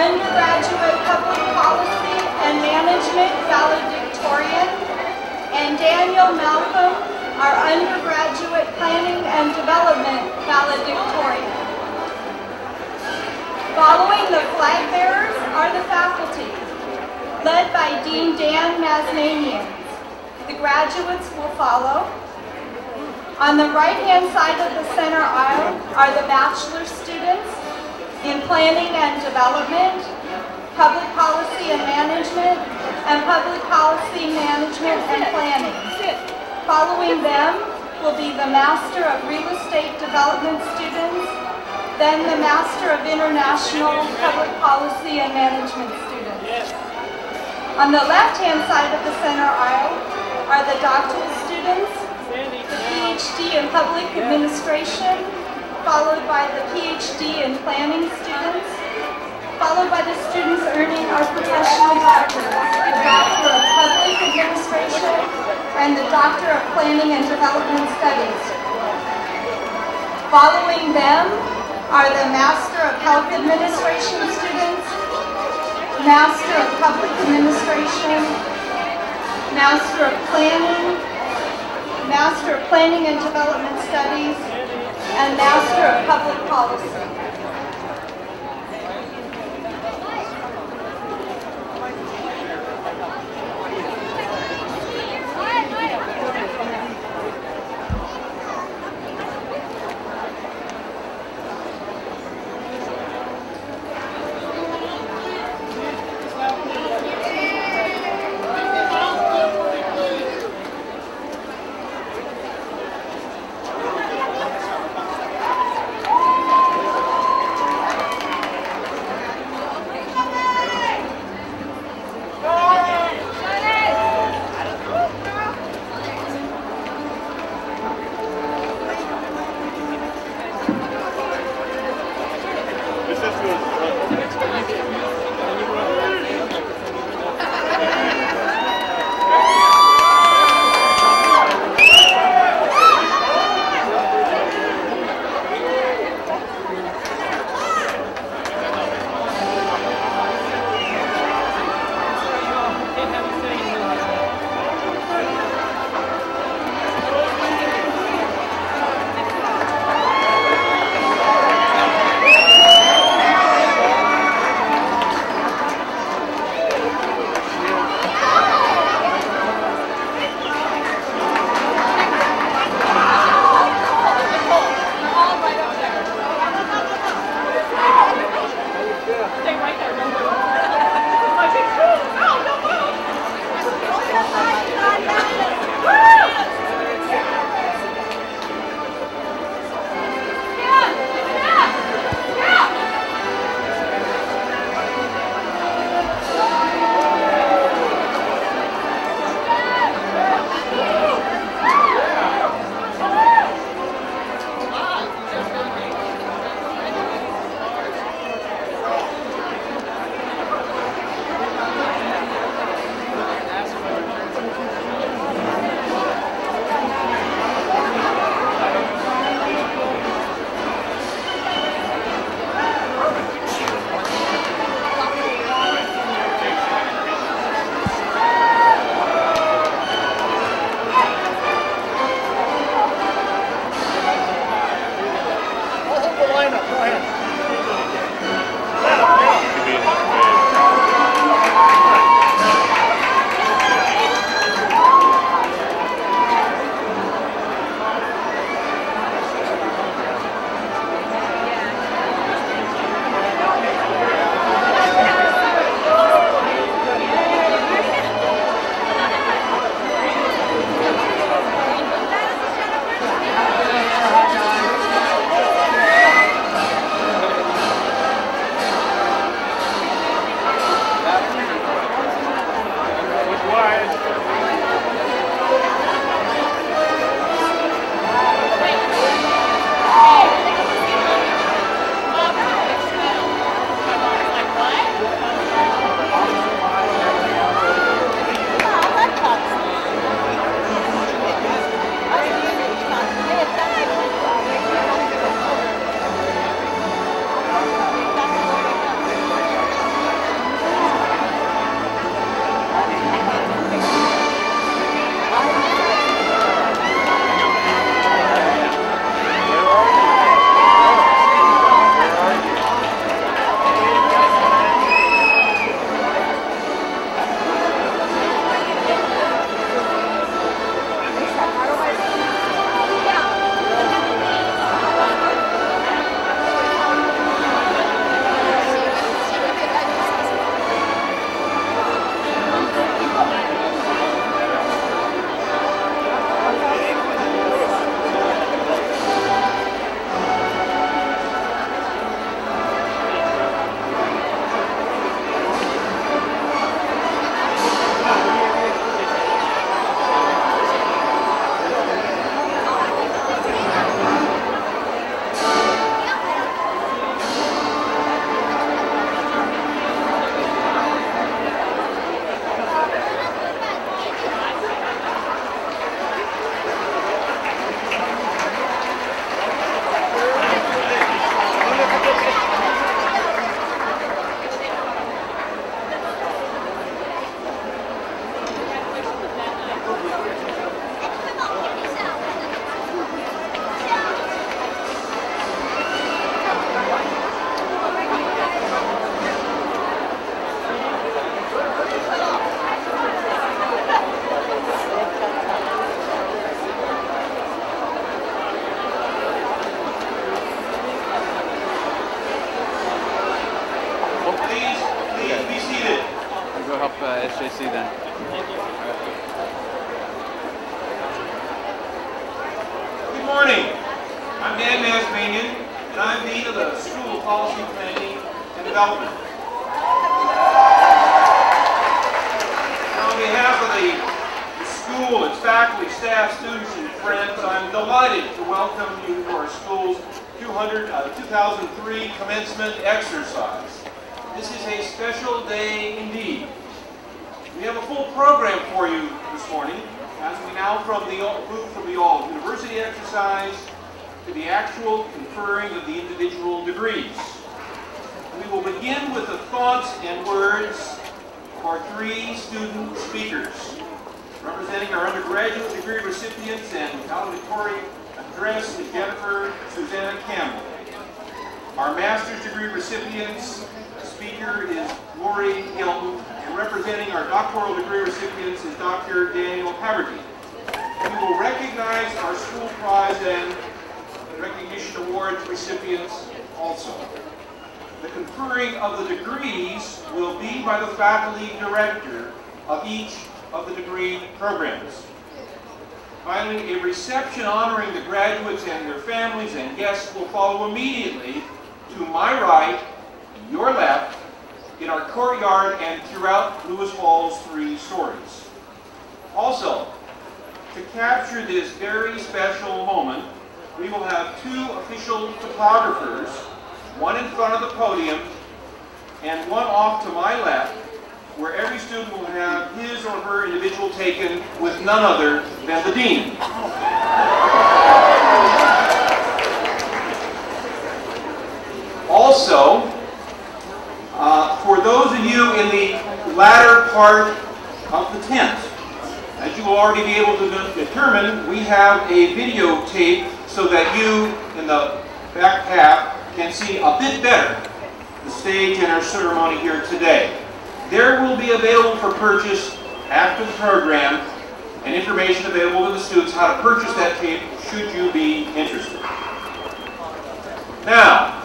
undergraduate public policy and management valedictorian, and Daniel Malcolm, our undergraduate planning and development valedictorian. Following the flag bearers are the faculty, led by Dean Dan Masmanian. The graduates will follow. On the right-hand side of the center aisle are the bachelor students in planning and development, public policy and management, and public policy management and planning. Following them will be the Master of Real Estate Development students, then the Master of International Public Policy and Management students. On the left-hand side of the center aisle are the doctoral students, the PhD in Public Administration, followed by the PhD in Planning students, followed by the students earning our professional doctorates, the Doctor of Public Administration and the Doctor of Planning and Development Studies. Following them are the Master of Health Administration students, Master of Public Administration, Master of Planning, Master of Planning and Development Studies, and Master of Public Policy. SJC then. Good morning. I'm Dan Masmanian, and I'm Dean of the School of Policy, Planning, and Development. Now, on behalf of the school, its faculty, staff, students, and friends, I'm delighted to welcome you to our school's 2003 commencement exercise. This is a special day indeed. We have a full program for you this morning as we now move from the all-university exercise to the actual conferring of the individual degrees. We will begin with the thoughts and words of our three student speakers. Representing our undergraduate degree recipients and valedictory address is Jennifer Susanna Campbell. Our master's degree recipients, the speaker is Lori Hilton, and representing our doctoral degree recipients is Dr. Daniel Haverty. We will recognize our school prize and recognition awards recipients also. The conferring of the degrees will be by the faculty director of each of the degree programs. Finally, a reception honoring the graduates and their families and guests will follow immediately to my right, your left, in our courtyard and throughout Lewis Hall's 3 stories. Also, to capture this very special moment, we will have 2 official photographers, one in front of the podium and one off to my left, where every student will have his or her individual taken with none other than the dean. Also, for those of you in the latter part of the tent, as you will already be able to determine, we have a videotape so that you in the back half can see a bit better the stage and our ceremony here today. There will be available for purchase after the program and information available to the students how to purchase that tape should you be interested. Now,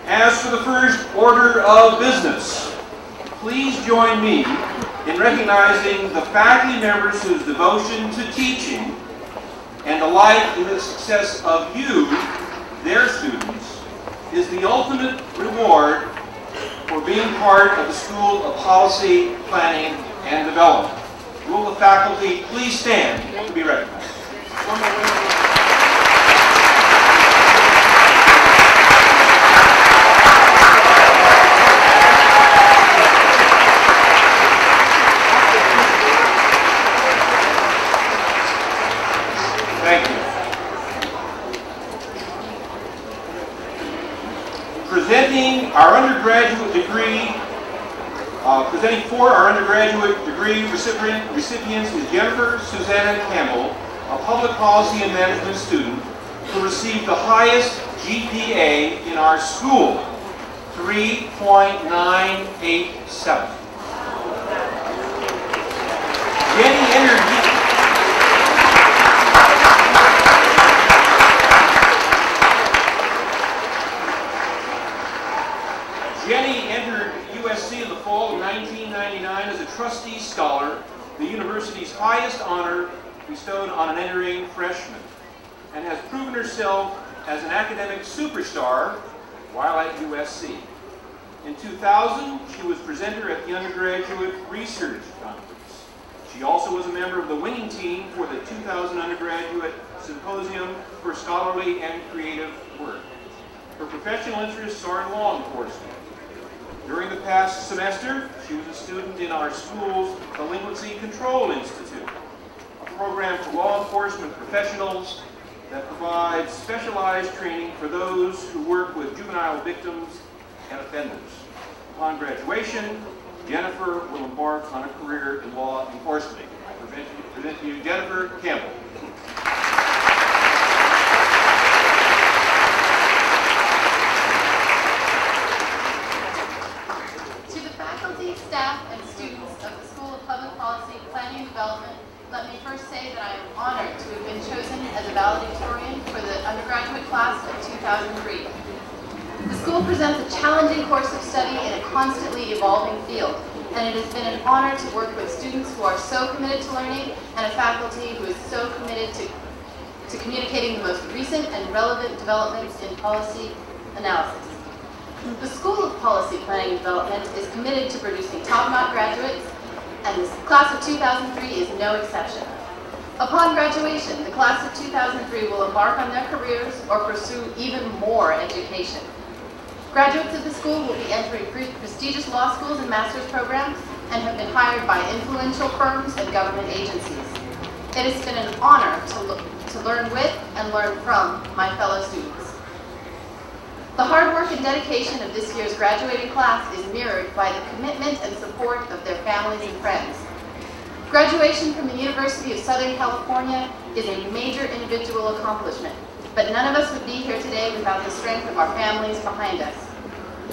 as for the first order of business, please join me in recognizing the faculty members whose devotion to teaching and delight in the success of you, their students, is the ultimate reward for being part of the School of Policy, Planning, and Development. Will the faculty please stand to be recognized? Thank you. Presenting for our undergraduate degree recipients is Jennifer Susanna Campbell, a public policy and management student who received the highest GPA in our school, 3.987. Jenny entered USC in the fall of 1999 as a trustee scholar, the university's highest honor bestowed on an entering freshman, and has proven herself as an academic superstar while at USC. In 2000, she was presenter at the undergraduate research conference. She also was a member of the winning team for the 2000 undergraduate symposium for scholarly and creative work. Her professional interests are in law enforcement. During the past semester, she was a student in our school's Delinquency Control Institute, a program for law enforcement professionals that provides specialized training for those who work with juvenile victims and offenders. Upon graduation, Jennifer will embark on a career in law enforcement. I present to you Jennifer Campbell. Staff and students of the School of Public Policy, Planning and Development, let me first say that I am honored to have been chosen as a valedictorian for the undergraduate class of 2003. The school presents a challenging course of study in a constantly evolving field. and it has been an honor to work with students who are so committed to learning and a faculty who is so committed to communicating the most recent and relevant developments in policy analysis. The School of Policy Planning and Development is committed to producing top-notch graduates, and the class of 2003 is no exception. Upon graduation, the class of 2003 will embark on their careers or pursue even more education. Graduates of the school will be entering prestigious law schools and master's programs and have been hired by influential firms and government agencies. It has been an honor to learn with and learn from my fellow students. The hard work and dedication of this year's graduating class is mirrored by the commitment and support of their families and friends. Graduation from the University of Southern California is a major individual accomplishment, but none of us would be here today without the strength of our families behind us.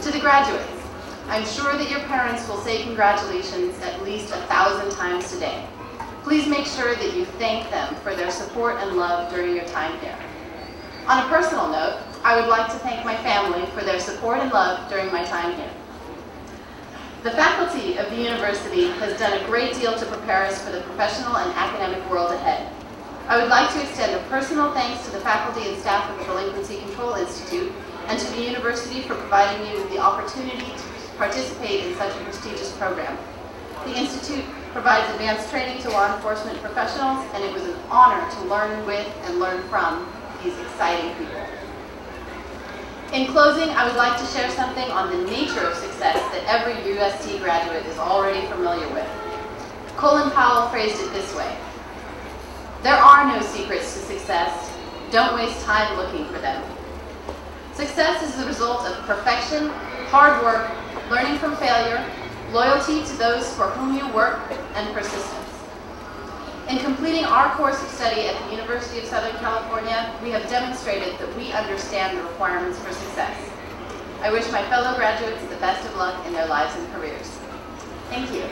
To the graduates, I'm sure that your parents will say congratulations at least 1,000 times today. Please make sure that you thank them for their support and love during your time here. On a personal note, I would like to thank my family for their support and love during my time here. The faculty of the university has done a great deal to prepare us for the professional and academic world ahead. I would like to extend a personal thanks to the faculty and staff of the Delinquency Control Institute and to the university for providing me with the opportunity to participate in such a prestigious program. The Institute provides advanced training to law enforcement professionals, and it was an honor to learn with and learn from these exciting people. In closing, I would like to share something on the nature of success that every UST graduate is already familiar with. Colin Powell phrased it this way: there are no secrets to success. Don't waste time looking for them. Success is the result of perfection, hard work, learning from failure, loyalty to those for whom you work, and persistence. In completing our course of study at the University of Southern California, we have demonstrated that we understand the requirements for success. I wish my fellow graduates the best of luck in their lives and careers. Thank you.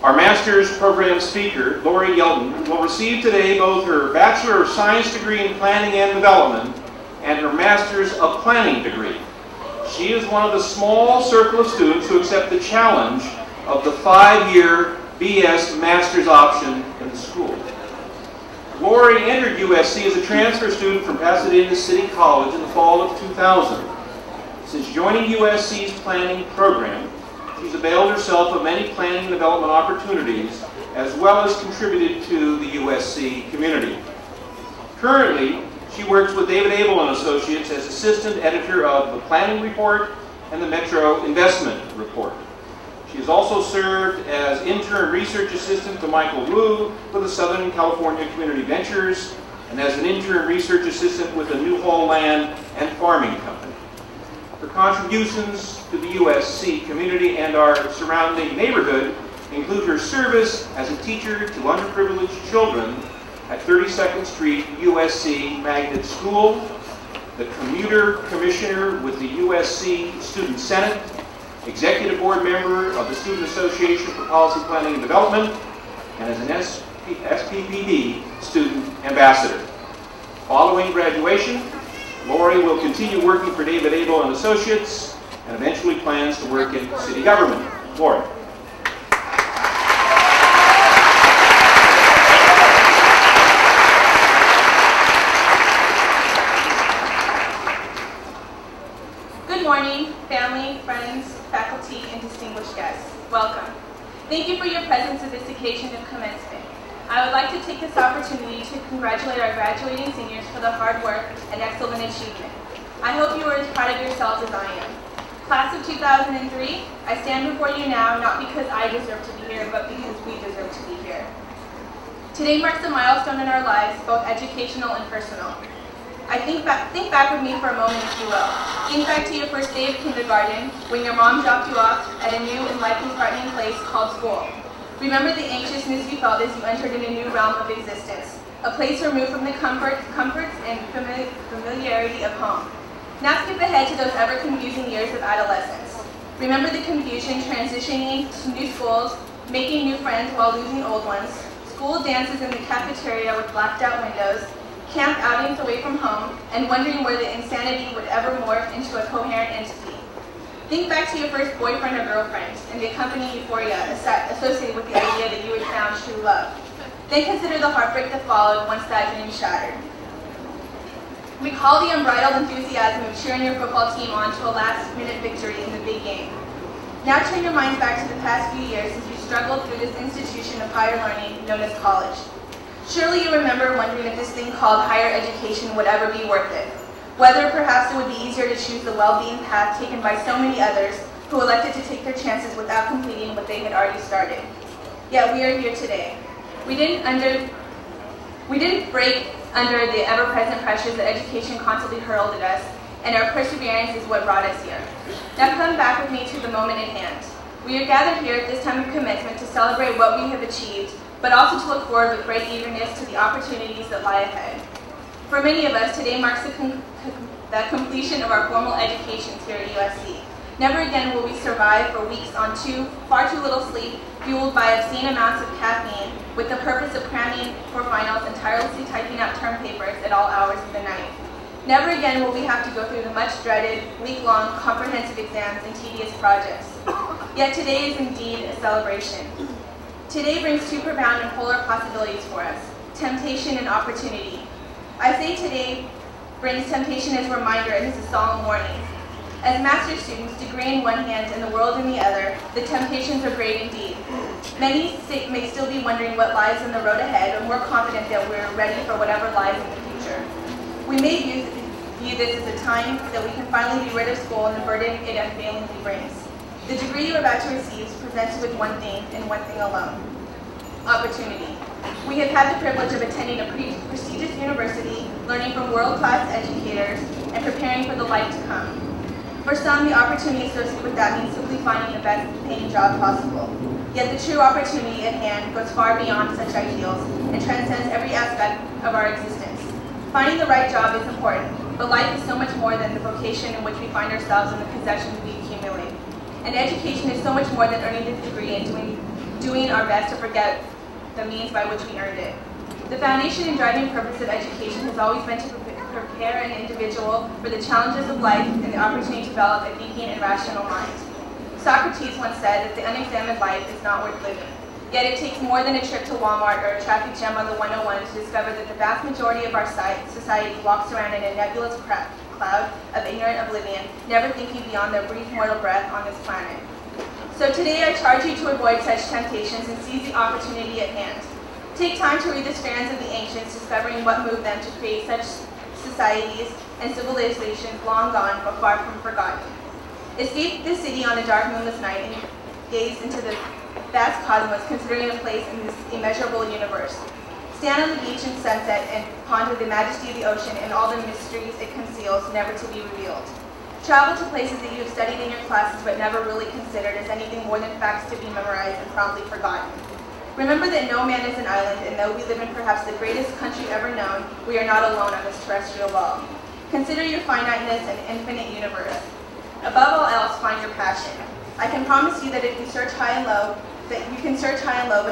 Our Master's Program speaker, Lori Yeldon, will receive today both her Bachelor of Science degree in Planning and Development and her Master's of Planning degree. She is one of the small circle of students who accept the challenge of the 5-year BS Master's option in the school. Lori entered USC as a transfer student from Pasadena City College in the fall of 2000. Since joining USC's planning program, she's availed herself of many planning and development opportunities, as well as contributed to the USC community. Currently, she works with David Abel and Associates as assistant editor of the Planning Report and the Metro Investment Report. She has also served as intern research assistant to Michael Wu with the Southern California Community Ventures and as an intern research assistant with the Newhall Land and Farming Company. Her contributions to the USC community and our surrounding neighborhood include her service as a teacher to underprivileged children at 32nd Street USC Magnet School, the commuter commissioner with the USC Student Senate, executive board member of the Student Association for Policy Planning and Development, and as an SPPD student ambassador. Following graduation, Lori will continue working for David Abel and Associates and eventually plans to work in city government. Lori. Good morning, family, friends, faculty, and distinguished guests. Welcome. Thank you for your present sophistication of commencement. I would like to take this opportunity to congratulate our graduating seniors for the hard work and excellent achievement. I hope you are as proud of yourselves as I am. Class of 2003, I stand before you now not because I deserve to be here, but because we deserve to be here. Today marks a milestone in our lives, both educational and personal. Think back with me for a moment, if you will. Think back to your first day of kindergarten, when your mom dropped you off at a new and life-threatening place called school. Remember the anxiousness you felt as you entered in a new realm of existence, a place removed from the comforts and familiarity of home. Now skip ahead to those ever-confusing years of adolescence. Remember the confusion transitioning to new schools, making new friends while losing old ones, school dances in the cafeteria with blacked out windows, camp outings away from home, and wondering where the insanity would ever morph into a coherent entity. Think back to your first boyfriend or girlfriend and the accompanying euphoria associated with the idea that you had found true love. Then consider the heartbreak that followed once that dream shattered. Recall the unbridled enthusiasm of cheering your football team on to a last-minute victory in the big game. Now turn your minds back to the past few years as you struggled through this institution of higher learning known as college. Surely you remember wondering if this thing called higher education would ever be worth it. Whether perhaps it would be easier to choose the well-being path taken by so many others who elected to take their chances without completing what they had already started. Yet we are here today. We didn't break under the ever-present pressures that education constantly hurled at us, and our perseverance is what brought us here. Now come back with me to the moment at hand. We are gathered here at this time of commencement to celebrate what we have achieved, but also to look forward with great eagerness to the opportunities that lie ahead. For many of us, today marks the completion of our formal educations here at USC. Never again will we survive for weeks on far too little sleep, fueled by obscene amounts of caffeine, with the purpose of cramming for finals and tirelessly typing out term papers at all hours of the night. Never again will we have to go through the much-dreaded, week-long comprehensive exams and tedious projects. Yet today is indeed a celebration. Today brings two profound and polar possibilities for us, temptation and opportunity. I say today brings temptation as a reminder and as a solemn warning. As master's students, degree in one hand and the world in the other, the temptations are great indeed. Many may still be wondering what lies in the road ahead, but more confident that we're ready for whatever lies in the future. We may view this as a time that we can finally be rid of school and the burden it unfailingly brings. The degree you're about to receive is presented with one thing and one thing alone: opportunity. We have had the privilege of attending a prestigious university, learning from world-class educators, and preparing for the life to come. For some, the opportunity associated with that means simply finding the best paying job possible. Yet the true opportunity at hand goes far beyond such ideals and transcends every aspect of our existence. Finding the right job is important, but life is so much more than the vocation in which we find ourselves and the possessions we accumulate. And education is so much more than earning the degree and doing our best to forget the means by which we earned it. The foundation and driving purpose of education has always been to prepare an individual for the challenges of life and the opportunity to develop a thinking and rational mind. Socrates once said that the unexamined life is not worth living. Yet it takes more than a trip to Walmart or a traffic jam on the 101 to discover that the vast majority of our society walks around in a nebulous cloud of ignorant oblivion, never thinking beyond their brief mortal breath on this planet. So today I charge you to avoid such temptations and seize the opportunity at hand. Take time to read the strands of the ancients, discovering what moved them to create such societies and civilizations long gone but far from forgotten. Escape the city on a dark moonless night and gaze into the vast cosmos, considering a place in this immeasurable universe. Stand on the beach in sunset and ponder the majesty of the ocean and all the mysteries it conceals, never to be revealed. Travel to places that you have studied in your classes but never really considered as anything more than facts to be memorized and promptly forgotten. Remember that no man is an island, and though we live in perhaps the greatest country ever known, we are not alone on this terrestrial ball. Consider your finiteness and infinite universe. Above all else, find your passion. I can promise you that if you search high and low, but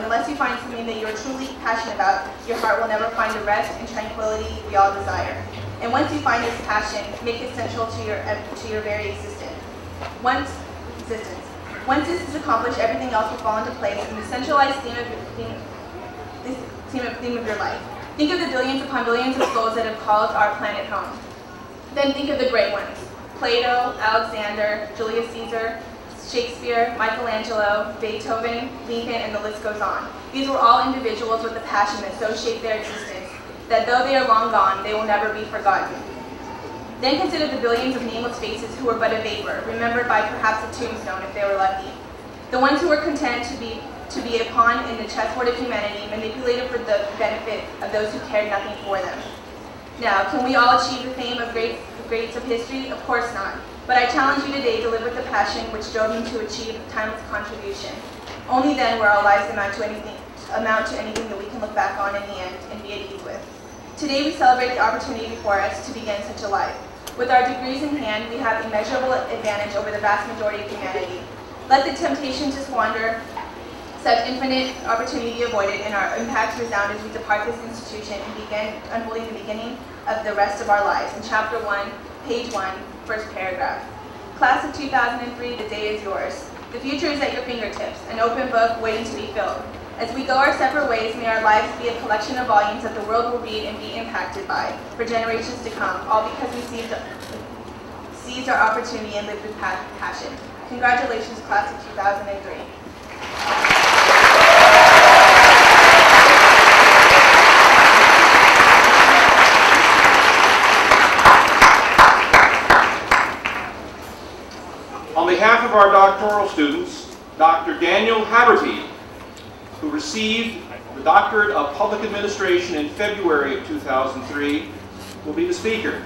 unless you find something that you are truly passionate about, your heart will never find the rest and tranquility we all desire. And once you find this passion, make it central to your very existence. Once this is accomplished, everything else will fall into place in the centralized theme of your life. Think of the billions upon billions of souls that have called our planet home. Then think of the great ones: Plato, Alexander, Julius Caesar, Shakespeare, Michelangelo, Beethoven, Lincoln, and the list goes on. These were all individuals with a passion that so shaped their existence that though they are long gone, they will never be forgotten. Then consider the billions of nameless faces who were but a vapor, remembered by perhaps a tombstone if they were lucky. The ones who were content to be a pawn in the chessboard of humanity, manipulated for the benefit of those who cared nothing for them. Now, can we all achieve the fame of greats of history? Of course not. But I challenge you today to live with the passion which drove you to achieve timeless contribution. Only then will our lives amount to anything that we can look back on in the end and be at ease with. Today we celebrate the opportunity before us to begin such a life. With our degrees in hand, we have immeasurable advantage over the vast majority of humanity. Let the temptation to squander Such infinite opportunity avoided, and our impacts resound as we depart this institution and begin unfolding the beginning of the rest of our lives. In Chapter 1, Page 1, first paragraph. Class of 2003, the day is yours. The future is at your fingertips, an open book waiting to be filled. As we go our separate ways, may our lives be a collection of volumes that the world will read and be impacted by for generations to come, all because we seized our opportunity and lived with passion. Congratulations, Class of 2003. On behalf of our doctoral students, Dr. Daniel Haberty, who received the Doctorate of Public Administration in February of 2003, will be the speaker.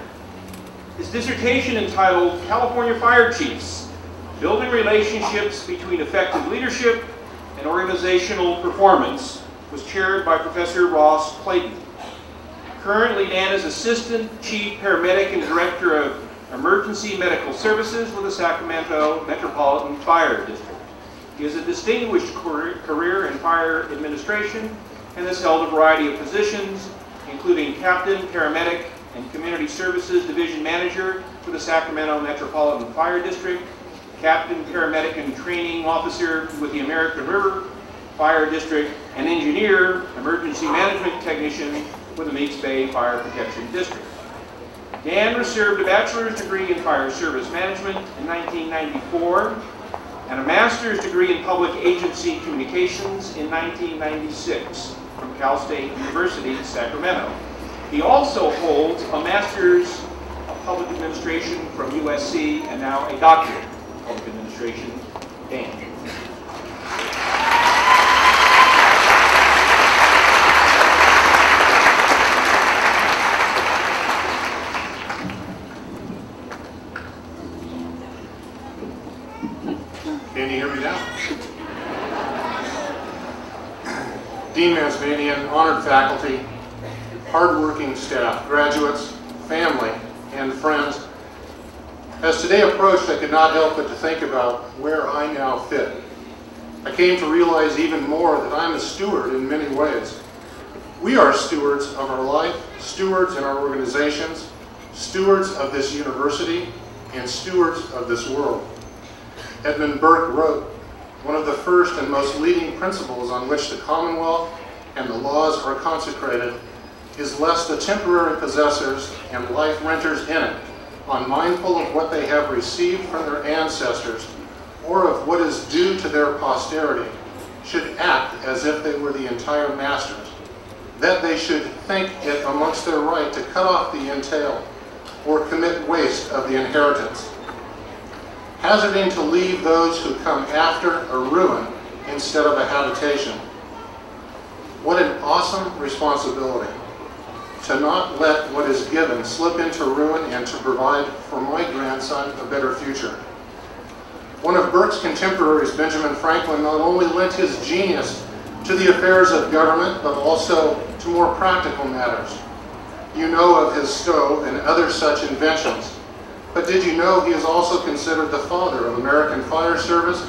His dissertation, entitled California Fire Chiefs, Building Relationships Between Effective Leadership and Organizational Performance, was chaired by Professor Ross Clayton. Currently, Dan is Assistant Chief Paramedic and Director of Emergency Medical Services with the Sacramento Metropolitan Fire District. He has a distinguished career in fire administration and has held a variety of positions, including Captain, Paramedic, and Community Services Division Manager for the Sacramento Metropolitan Fire District, Captain, Paramedic, and Training Officer with the American River Fire District, and Engineer, Emergency Management Technician with the Meeks Bay Fire Protection District. Dan received a bachelor's degree in fire service management in 1994 and a master's degree in public agency communications in 1996 from Cal State University, Sacramento. He also holds a master's of public administration from USC and now a doctorate of public administration. Dan. Can you hear me now? Dean Masmanian, honored faculty, hardworking staff, graduates, family, and friends. As today approached, I could not help but to think about where I now fit. I came to realize even more that I'm a steward in many ways. We are stewards of our life, stewards in our organizations, stewards of this university, and stewards of this world. Edmund Burke wrote, "One of the first and most leading principles on which the Commonwealth and the laws are consecrated is lest the temporary possessors and life renters in it, unmindful of what they have received from their ancestors or of what is due to their posterity, should act as if they were the entire masters, that they should think it amongst their right to cut off the entail or commit waste of the inheritance, hazarding to leave those who come after a ruin instead of a habitation." What an awesome responsibility, to not let what is given slip into ruin and to provide for my grandson a better future. One of Burke's contemporaries, Benjamin Franklin, not only lent his genius to the affairs of government, but also to more practical matters. You know of his stove and other such inventions. But did you know he is also considered the father of American fire service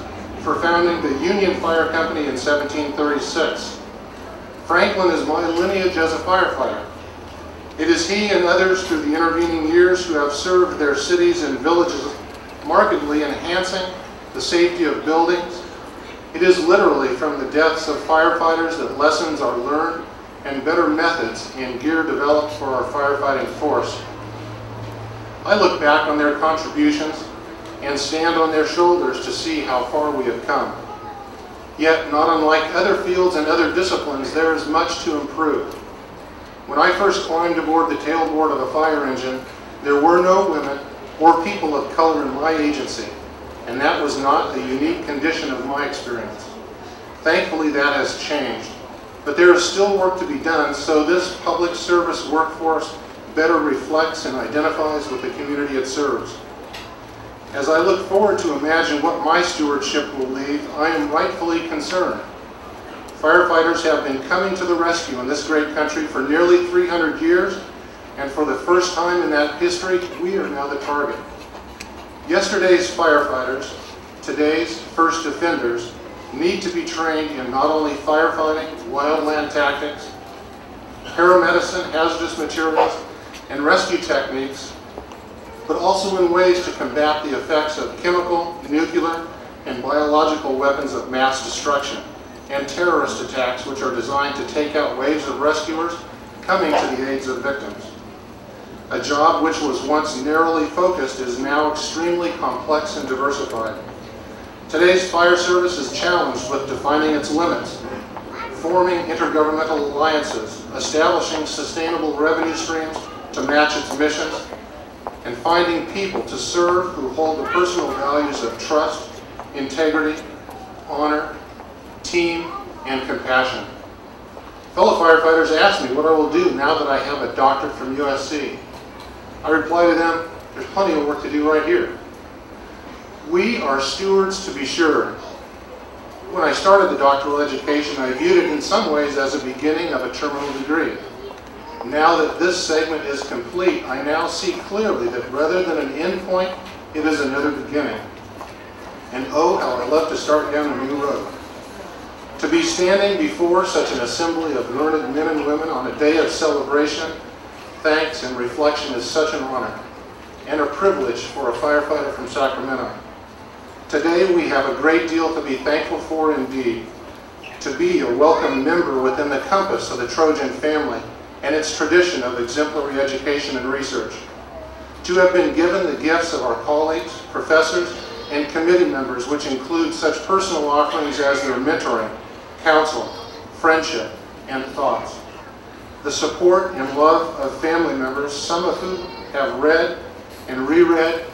for founding the Union Fire Company in 1736? Franklin is my lineage as a firefighter. It is he and others through the intervening years who have served their cities and villages, markedly enhancing the safety of buildings. It is literally from the deaths of firefighters that lessons are learned and better methods and gear developed for our firefighting force. I look back on their contributions and stand on their shoulders to see how far we have come. Yet, not unlike other fields and other disciplines, there is much to improve. When I first climbed aboard the tailboard of a fire engine, there were no women or people of color in my agency, and that was not the unique condition of my experience. Thankfully, that has changed, but there is still work to be done, so this public service workforce better reflects and identifies with the community it serves. As I look forward to imagine what my stewardship will leave, I am rightfully concerned. Firefighters have been coming to the rescue in this great country for nearly 300 years, and for the first time in that history, we are now the target. Yesterday's firefighters, today's first offenders, need to be trained in not only firefighting, wildland tactics, paramedicine, hazardous materials, and rescue techniques, but also in ways to combat the effects of chemical, nuclear, and biological weapons of mass destruction, and terrorist attacks which are designed to take out waves of rescuers coming to the aids of victims. A job which was once narrowly focused is now extremely complex and diversified. Today's fire service is challenged with defining its limits, forming intergovernmental alliances, establishing sustainable revenue streams to match its missions, and finding people to serve who hold the personal values of trust, integrity, honor, team, and compassion. Fellow firefighters ask me what I will do now that I have a doctorate from USC. I reply to them, there's plenty of work to do right here. We are stewards to be sure. When I started the doctoral education, I viewed it in some ways as a beginning of a terminal degree. Now that this segment is complete, I now see clearly that rather than an end point, it is another beginning. And oh, how I love to start down a new road. To be standing before such an assembly of learned men and women on a day of celebration, thanks, and reflection is such an honor and a privilege for a firefighter from Sacramento. Today we have a great deal to be thankful for indeed. To be a welcome member within the compass of the Trojan family and its tradition of exemplary education and research. To have been given the gifts of our colleagues, professors, and committee members, which include such personal offerings as their mentoring, counsel, friendship, and thoughts. The support and love of family members, some of whom have read and reread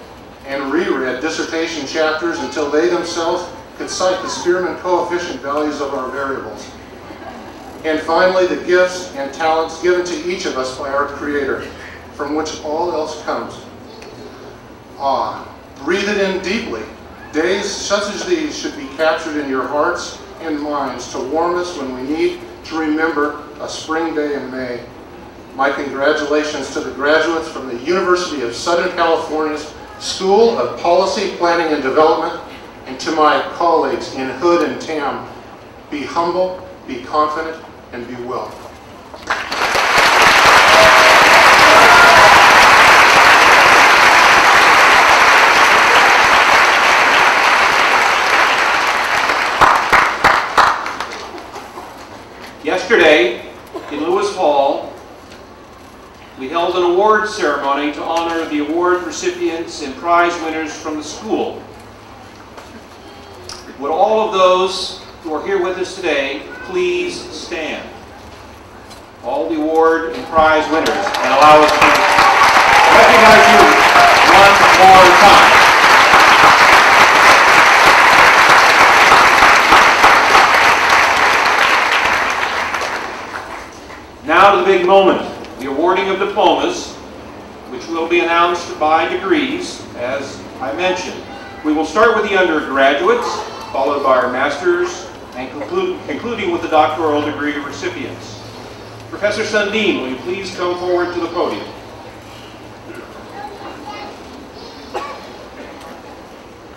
dissertation chapters until they themselves could cite the Spearman coefficient values of our variables. And finally, the gifts and talents given to each of us by our Creator, from which all else comes. Breathe it in deeply. Days such as these should be captured in your hearts and minds to warm us when we need to remember a spring day in May. My congratulations to the graduates from the University of Southern California's School of Policy, Planning, and Development, and to my colleagues in Hood and Tam. Be humble, be confident, and be well. Yesterday, in Lewis Hall, we held an awards ceremony to honor the award recipients and prize winners from the school. Would all of those who are here with us today please stand? All the award and prize winners, and allow us to recognize you one more time. Now to the big moment, the awarding of diplomas, which will be announced by degrees, as I mentioned. We will start with the undergraduates, followed by our masters, and concluding with the doctoral degree recipients. Professor Sundin, will you please come forward to the podium?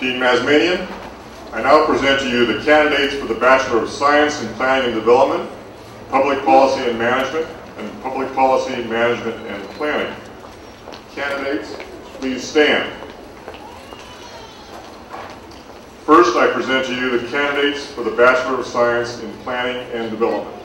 Dean Masmanian, I now present to you the candidates for the Bachelor of Science in Planning and Development, Public Policy and Management, and Public Policy, Management, and Planning. Candidates, please stand. First, I present to you the candidates for the Bachelor of Science in Planning and Development.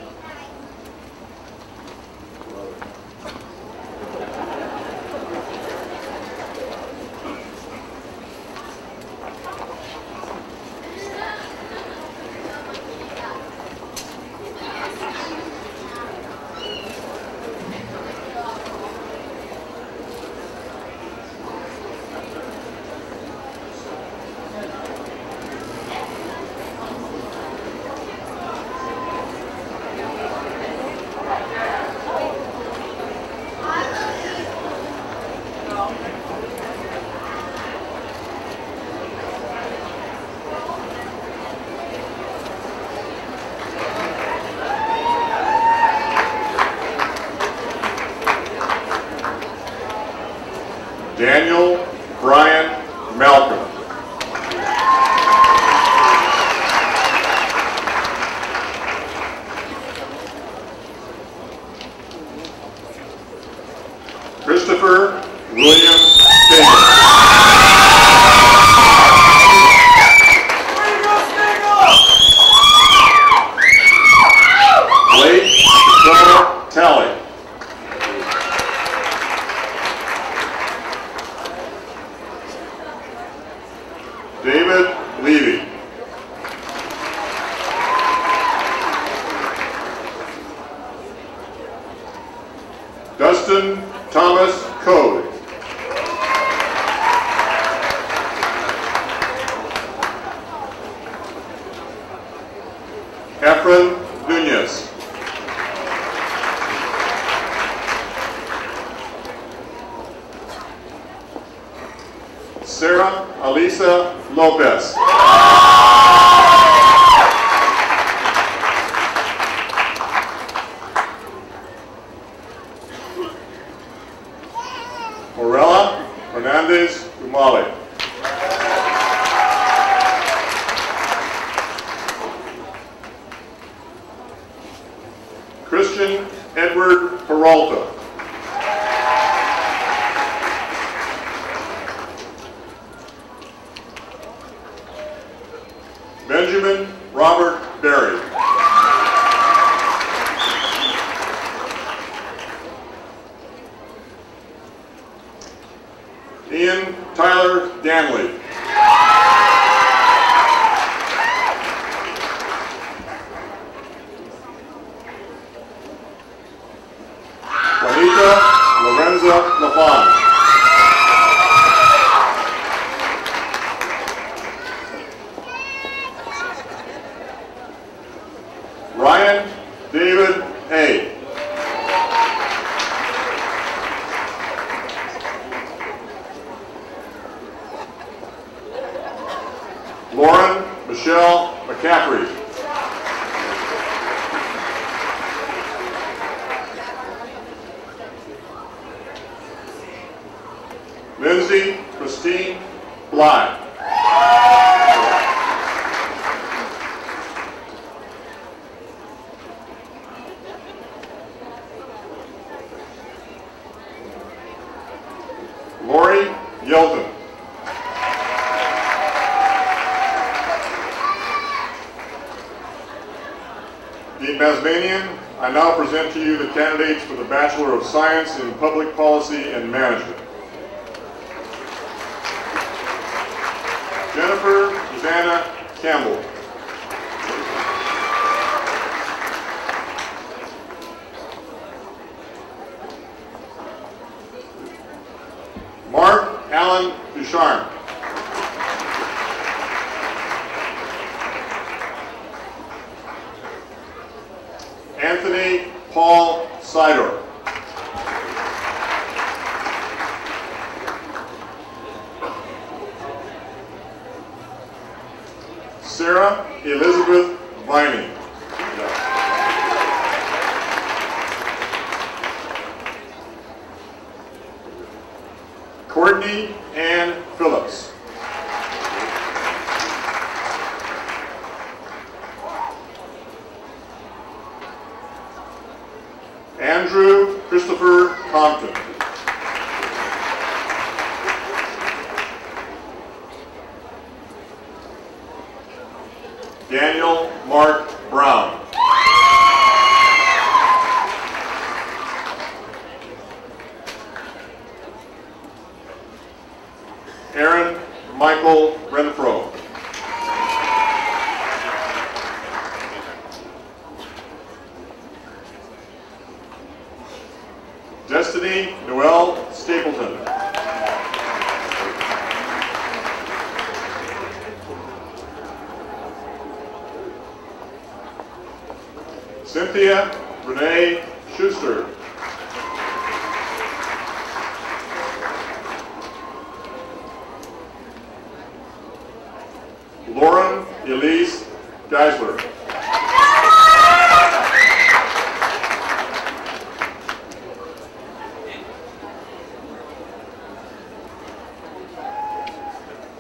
Justin Thomas Code. Efren Nunez. Sarah Alisa Lopez. Morella Hernandez Umali. Christian Edward Peralta. Benjamin Robert Berry. Ian Tyler Danley. Juanita Lorenza Lafon. Ryan David Hay. Lauren Michelle McCaffrey. Lindsay Christine Bly. Lori Yelton. Dean Masmanian, I now present to you the candidates for the Bachelor of Science in Public Policy and Management. Jennifer Susanna Campbell. Mark Allen Ducharme. Anthony Paul Sidor. Sarah Elizabeth Viney. Courtney Ann Phillips. Andrew Christopher Compton. Daniel Mark Brown. Aaron Michael Renfro. Destiny Noel Stapleton. Cynthia Renee Schuster. Lauren Elise Geisler.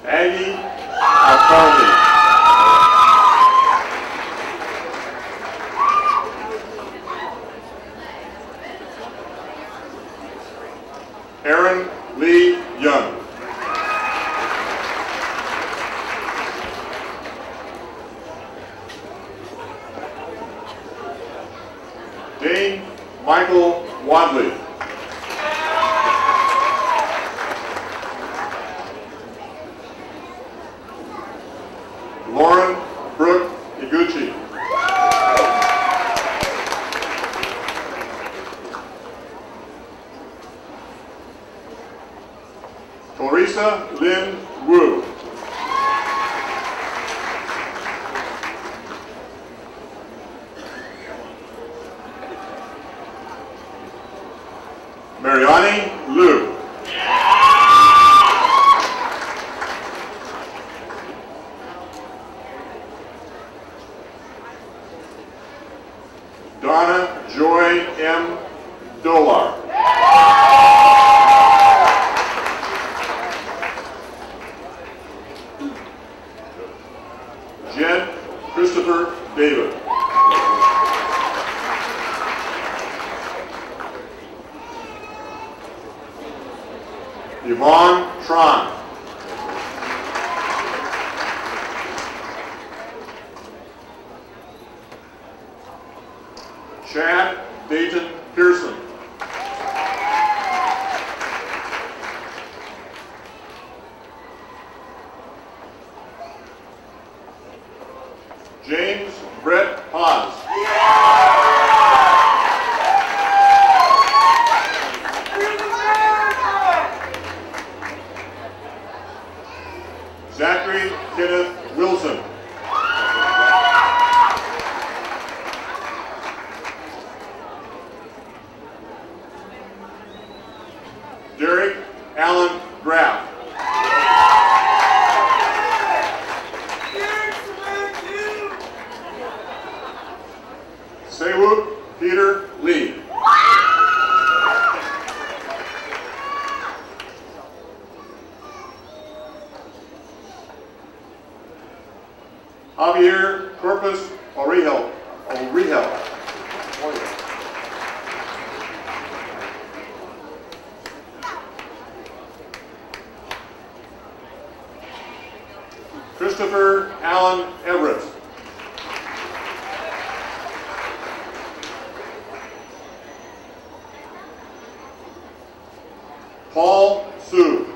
Aggie Alfardi. Aaron Lee Young. Dane Michael Wadley. Lauren Brooke Iguchi. Mariani Liu. Donna Joy M. Dolar. Jed Christopher David. Yvonne Tron. Chad Dayton Pearson. James Brett Haas. Zachary Kenneth Wilson. Derek Allen Graff. Sewoo Peter Lee. Javier Corpus Orihel. Christopher Allen Everett. Paul Su.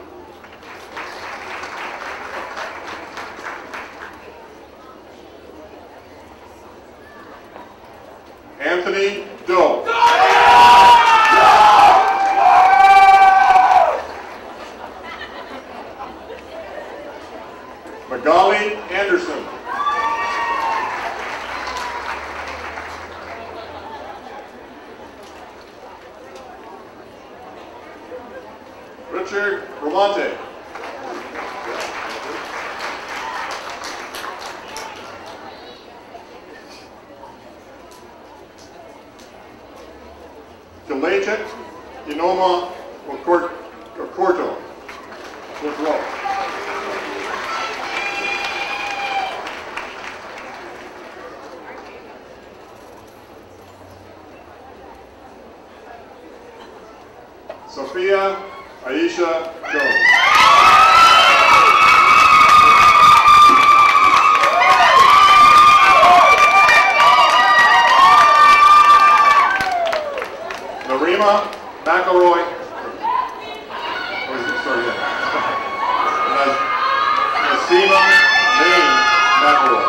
Anthony Doe. Magali Anderson. Richard Bramante. Kalejit Inoma Okorto. Fourth row. Sophia Aisha Jones. Narima McElroy. Nasima Lane McElroy.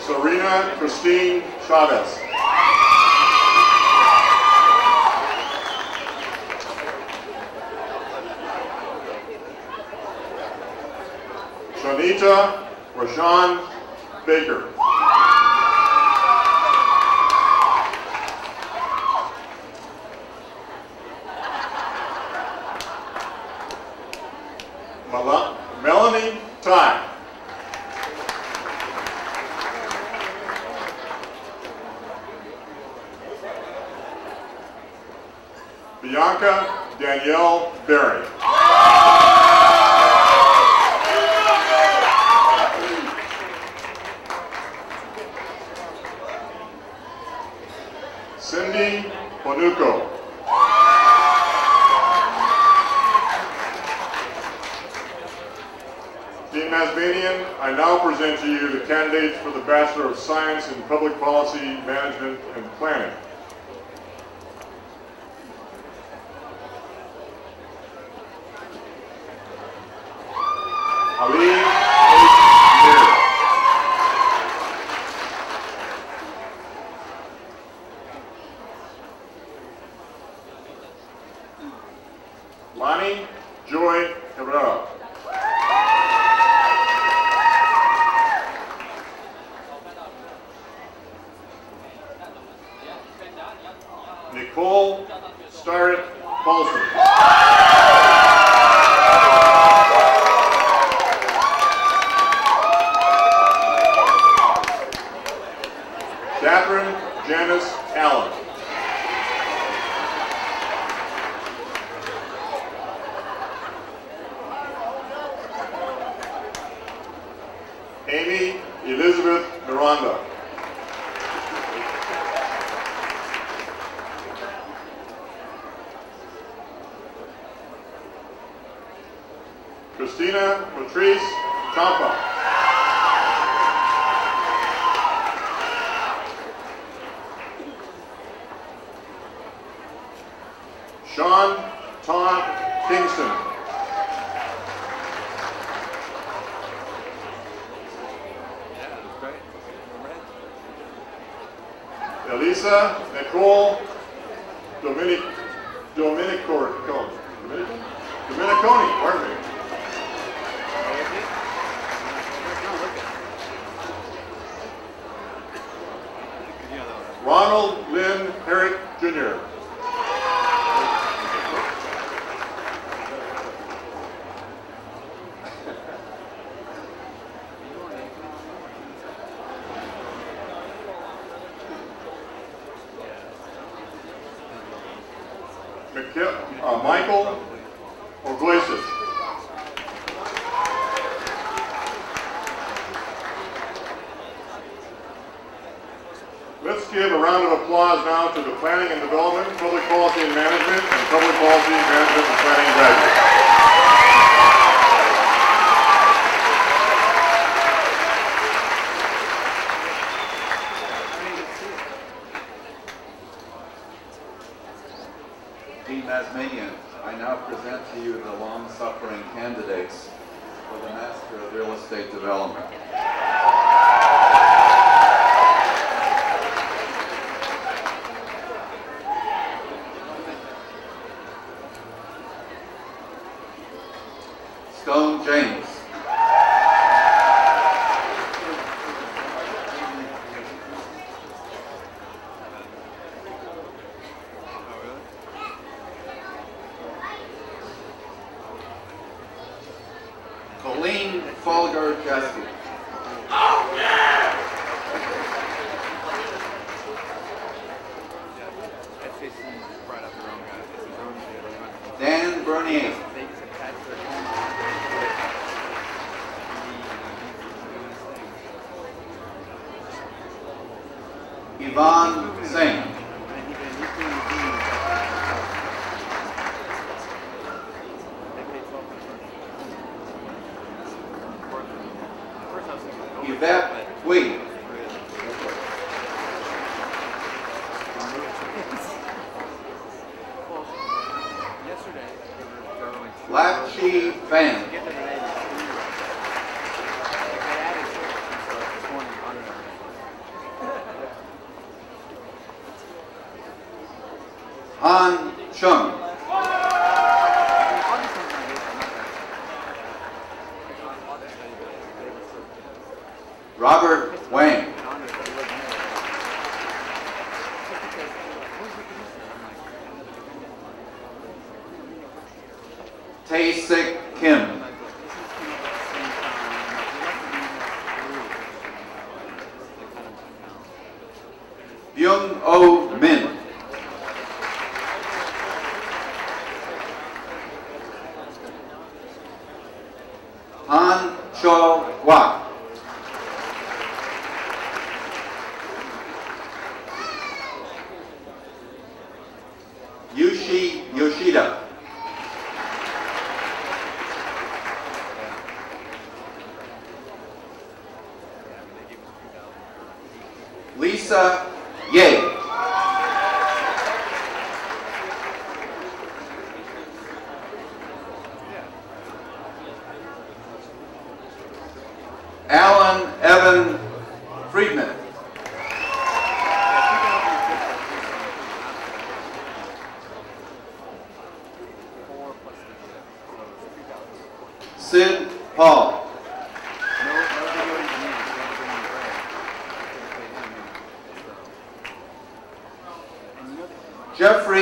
Serena Christine Chavez. Shanita Rashawn Baker. Melanie Ty. Bianca Danielle Berry. Cindy Ponuco. Dean Masbanian, I now present to you the candidates for the Bachelor of Science in Public Policy, Management, and Planning. Ali H. Lear. Lonnie Joy Herrera. Nicole Starrett Paulson. Catherine Janice Allen. Amy Elizabeth Miranda. Christina Patrice Champa. Sean Todd Kingston. Elisa Nicole Dominiconi, pardon me. Ronald Lynn Herrick Jr. Michael Oglesias. Let's give a round of applause now to the Planning and Development, Public Policy and Management, and Public Policy Management and Planning graduates. I now present to you the long-suffering candidates for the Master of Real Estate Development. Stone James. Colleen Folgard Jesse. Oh, yeah! Dan Bernier. Yvonne Singh. Yvette Wee. Lapchi Fan. Han Chung. Robert Wang. Tae-Sik Kim. Byung-Oh Min. Han Cho-Wak. Yushi Yoshida. Lisa Ye. Alan Evan Friedman. Sid Paul. Jeffrey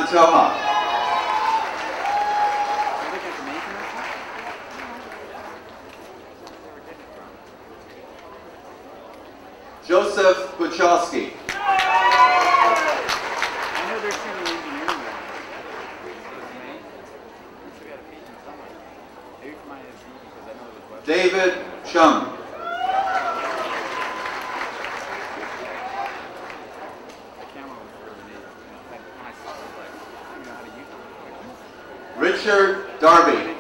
Pantoja. Joseph Buchowski. David Chung. Richard Darby.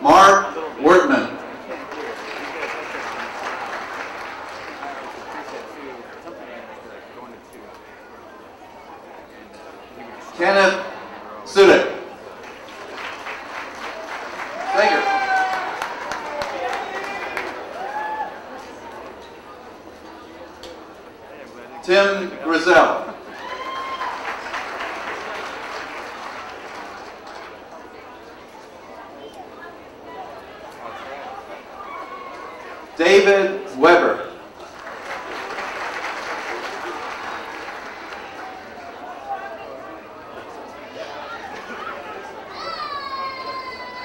Mark Wortman. Kenneth Sudik. Thank you. Tim Grizel. David Weber.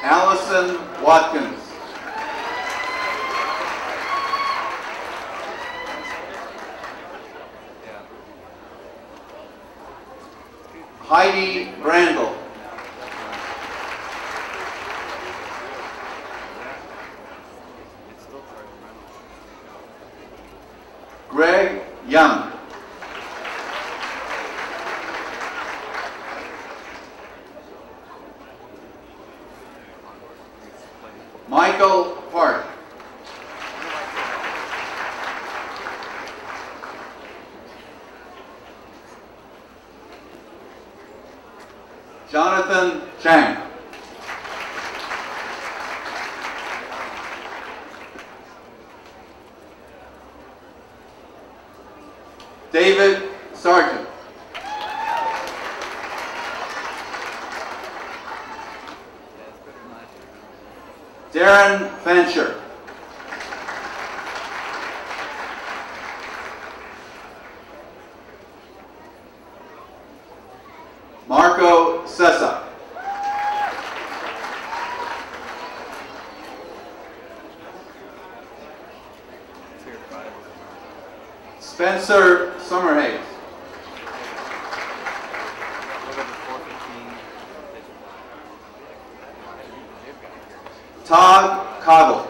Allison Watkins. Heidi Brandel. Greg Young. Michael Park. Jonathan Chang. David Sargent. Darren Fancher. Marco Sessa. Spencer Summerhays. Todd Cottle.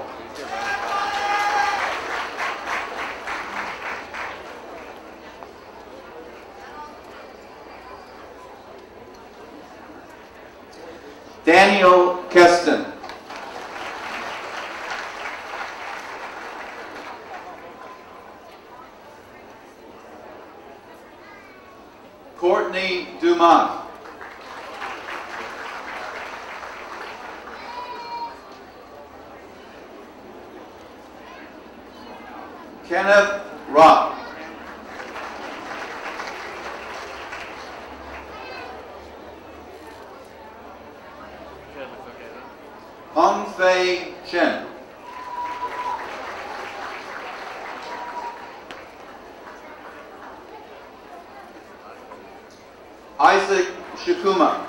Daniel Keston. Courtney Dumas. Kenneth Rock. Hong Fei Chen. Isaac Shikuma.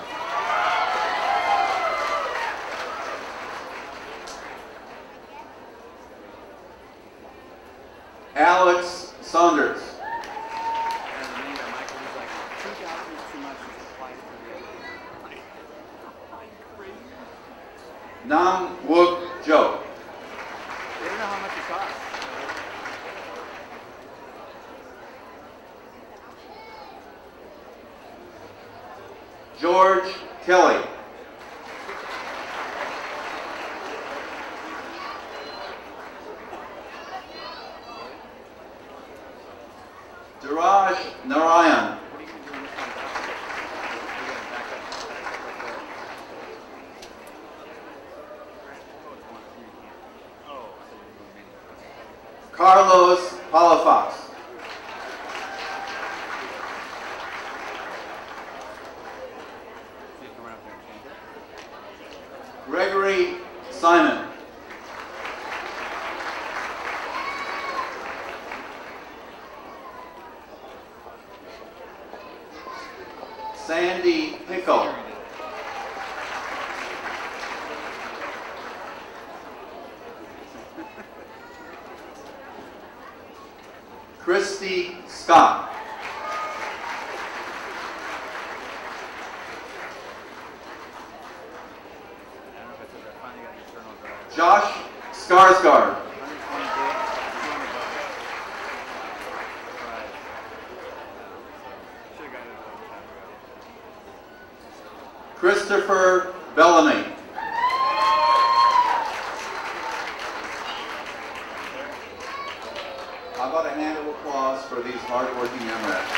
Alex Saunders. Nam Wook Jo. They don't know how much it costs. George Kelly. Duraj Narayan. Carlos Palafox. Gregory Simon. Sandy Pickle. Christy Scott. Josh Skarsgård. Christopher Bellamy. How about a hand of applause for these hardworking MRAPs?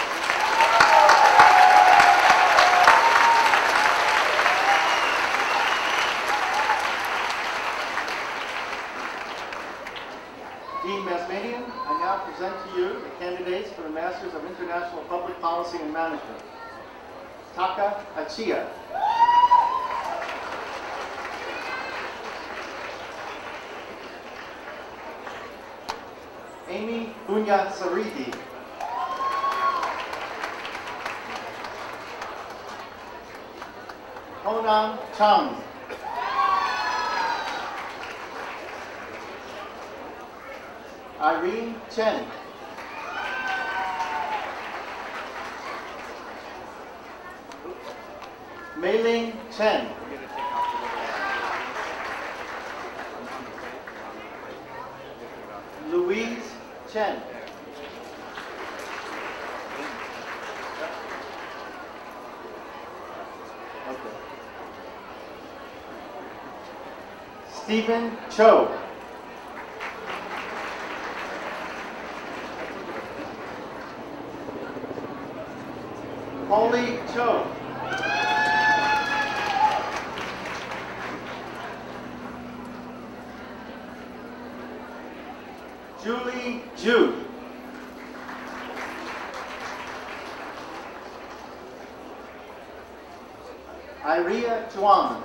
Dean Masmanian, I now present to you the candidates for the Masters of International Public Policy and Management. Taka Achia. Amy Bunya Sariti. Honam Chang. Irene Chen. Mei-Ling Chen. Louise Chen. Okay. Stephen Cho. Holly Cho. Julie Ju. Iria Chuang.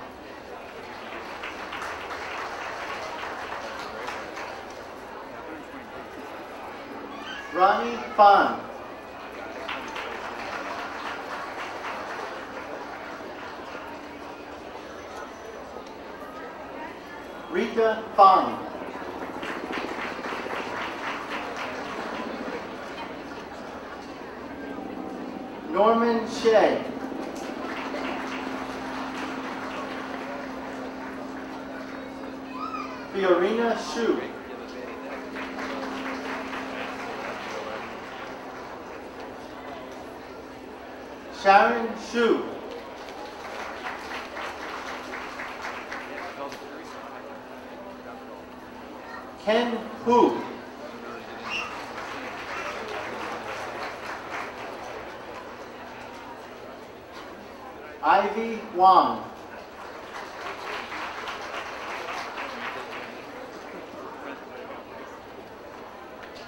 Ronnie Fan. Rita Fang. Norman Shea. Fiorina Shu. Sharon Shu. Ken Hu. Ivy Wang.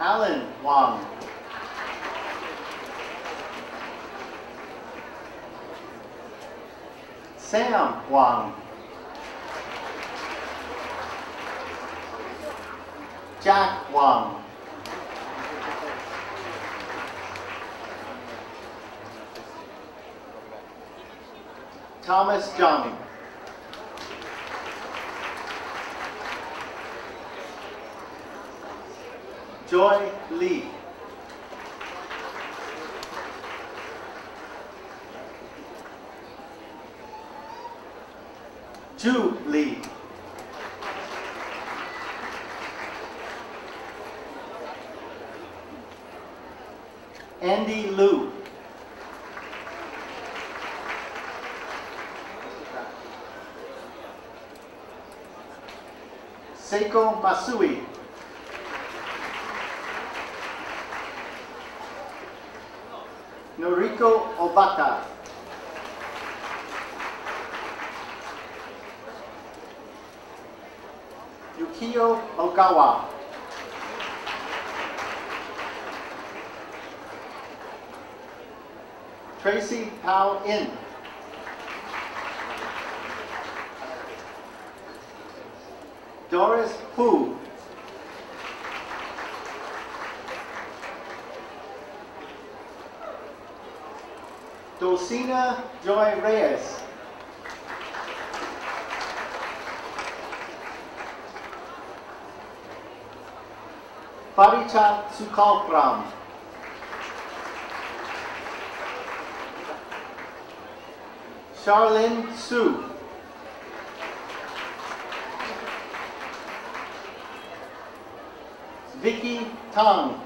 Alan Wang. Sam Wang. Jack Wang. Thomas Jung. Joy Lee. Ju Lee. Andy Liu. Seiko Masui. Noriko Obata. Yukio Ogawa. Tracy Pao In. Doris Hu. Dulcina Joy Reyes. Parichat Sukalpram. Charlene Su. Vicky Tang.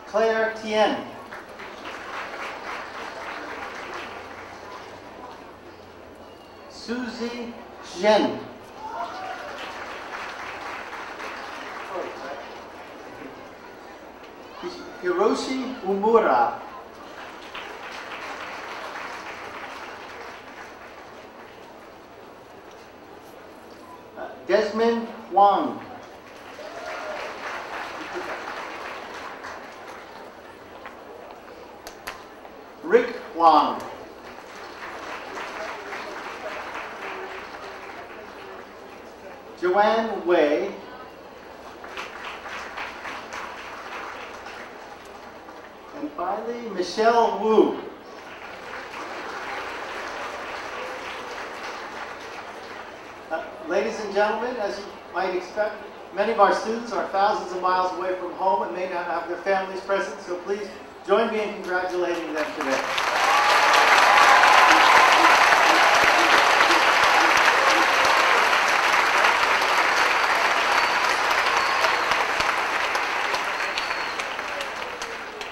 Claire Tien. Suzy Zhen. Hiroshi Umura. Desmond Wang. Rick Wang. Joanne Wei. And finally, Michelle Wu. Ladies and gentlemen, as you might expect, many of our students are thousands of miles away from home and may not have their families present, so please join me in congratulating them today.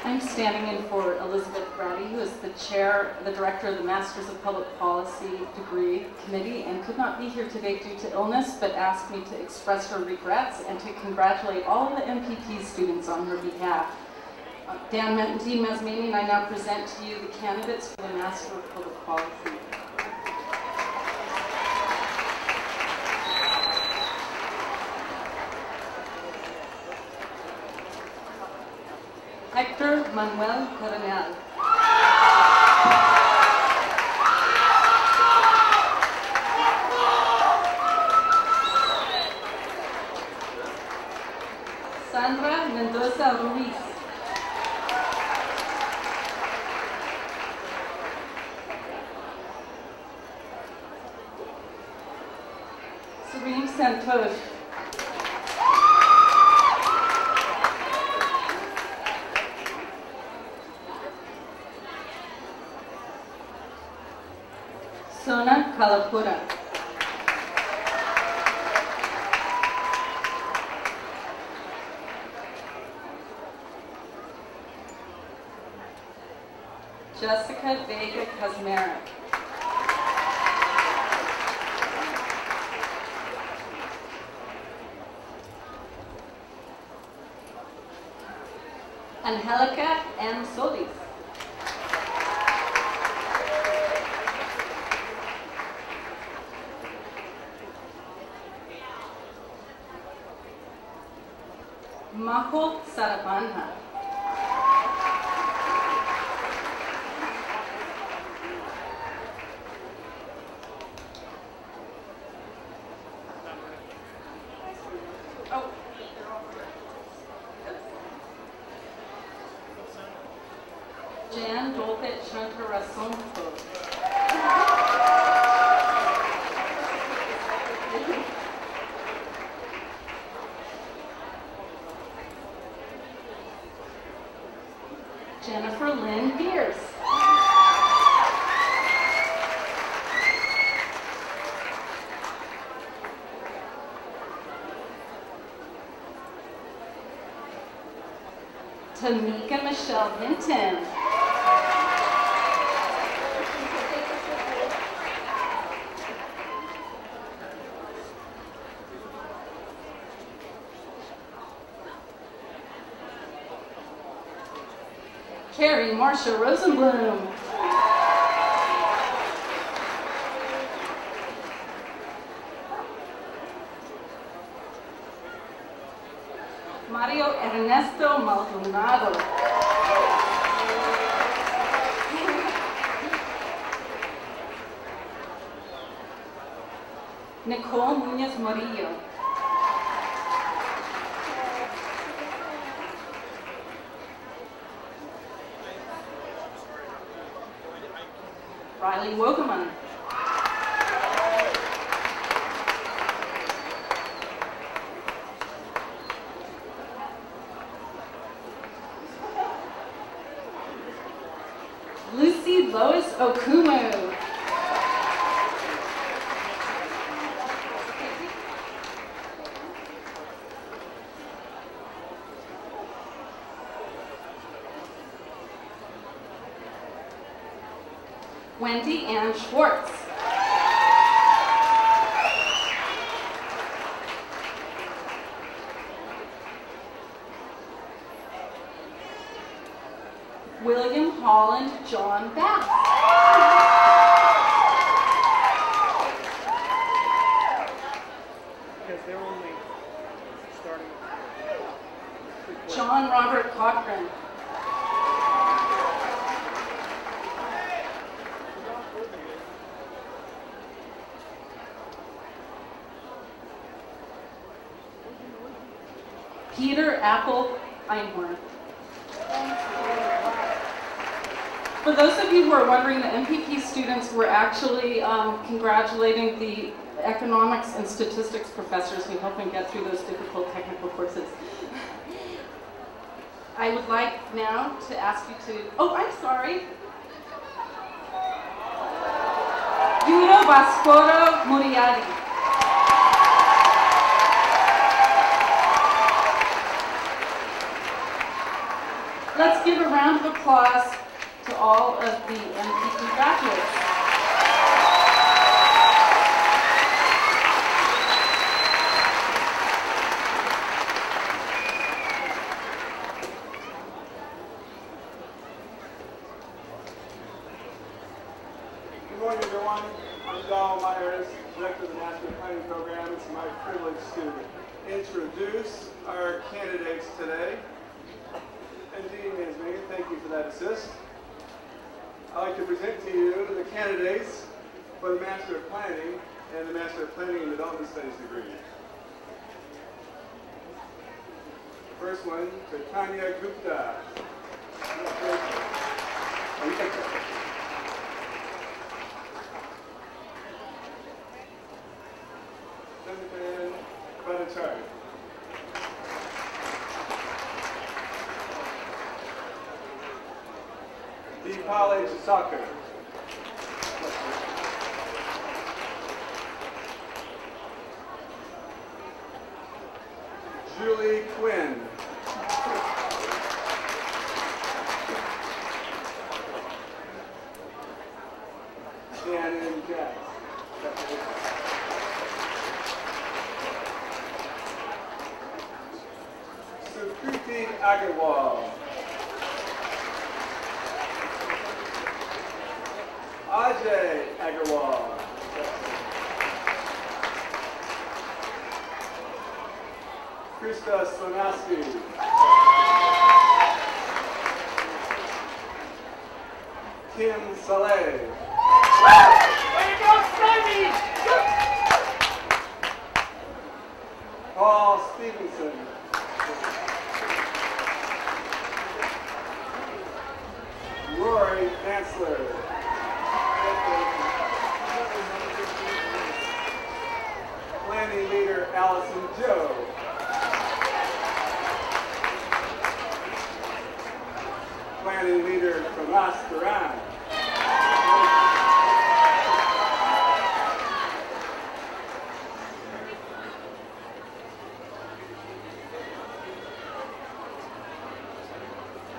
I'm standing in for Elizabeth Brady, who is the chair, the director of the Masters of Public Policy Degree Committee, and could not be here today due to illness, but asked me to express her regrets and to congratulate all of the MPP students on her behalf. Dean Mazmanian, I now present to you the candidates for the Master of Public Policy. Hector Manuel Coronel. Sandra Mendoza Ruiz. Serene Santosh. Sona Kalapura. Jessica Vega Kazmarek. Angelica M. Solis. Maho Sarabanha. Jan Dolpet Shankarasonko. Jennifer Lynn Pierce. Tamika Michelle Hinton. Carrie Marcia Rosenblum. Mario Ernesto Maldonado. Nicole Muñoz Morillo. Riley Wogeman. Lucy Lois Okumu. Wendy Ann Schwartz. William Holland John Bass. Because they're only starting. John Robert Cochran. Peter Apple Einhorn. For those of you who are wondering, the MPP students were actually congratulating the economics and statistics professors who helped them get through those difficult technical courses. I would like now to ask you to, oh, I'm sorry. Yuro Basporo Muriadi. Let's give a round of applause to all of the MPP graduates. Good morning, everyone. I'm Donald Myers, Director of the National Planning Program. It's my privilege to introduce our candidates today. And Dean Masmanian, thank you for that assist. I'd like to present to you the candidates for the Master of Planning and the Master of Planning and Development Studies degree. First one, to Tanya Gupta. Senator Bhattacharya. Deepali Chisakar. Julie Quinn. Shannon Jack. Sukriti Agarwal. Ajay Agarwal. Krista Slonowski. Kim Saleh. Way to go, Stevie! Paul Stevenson. Rory Ansler. Planning leader Allison Joe. Planning leader Tomas Duran.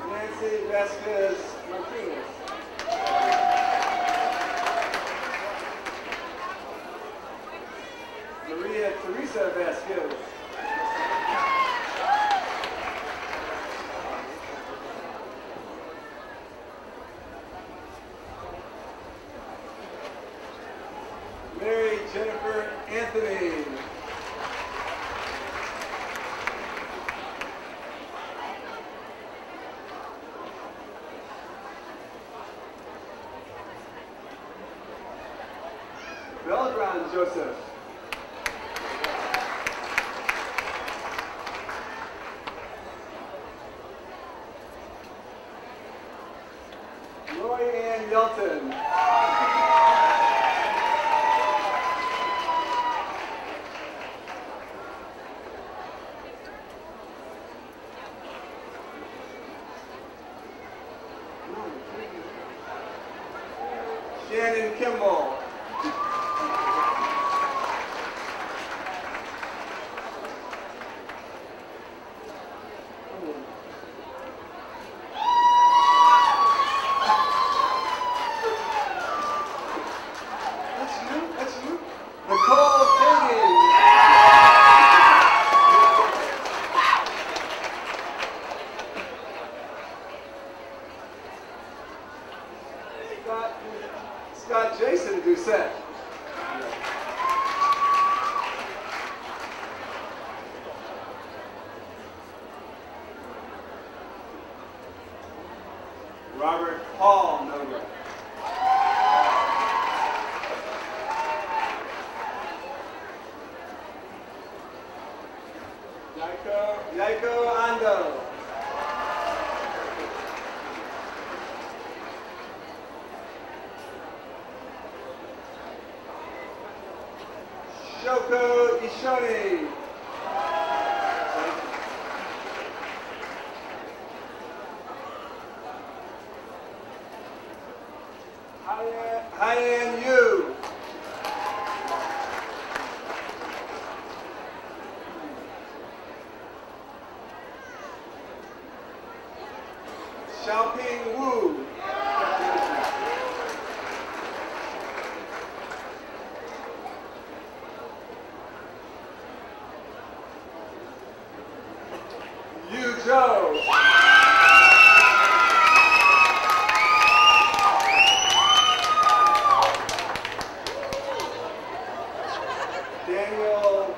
Nancy Vasquez Martinez. Maria Teresa Vasquez. Mary Jennifer Anthony. Beltran Joseph. Roy Ann Yelton. Shannon Kimball. That's you. Nicole Piggy. Scott Jason Doucette. Robert Paul Noga. Yaiko Ando. Shoko Ishoni. Hyan Yu. Xiaoping Wu. Yu Zhou. Daniel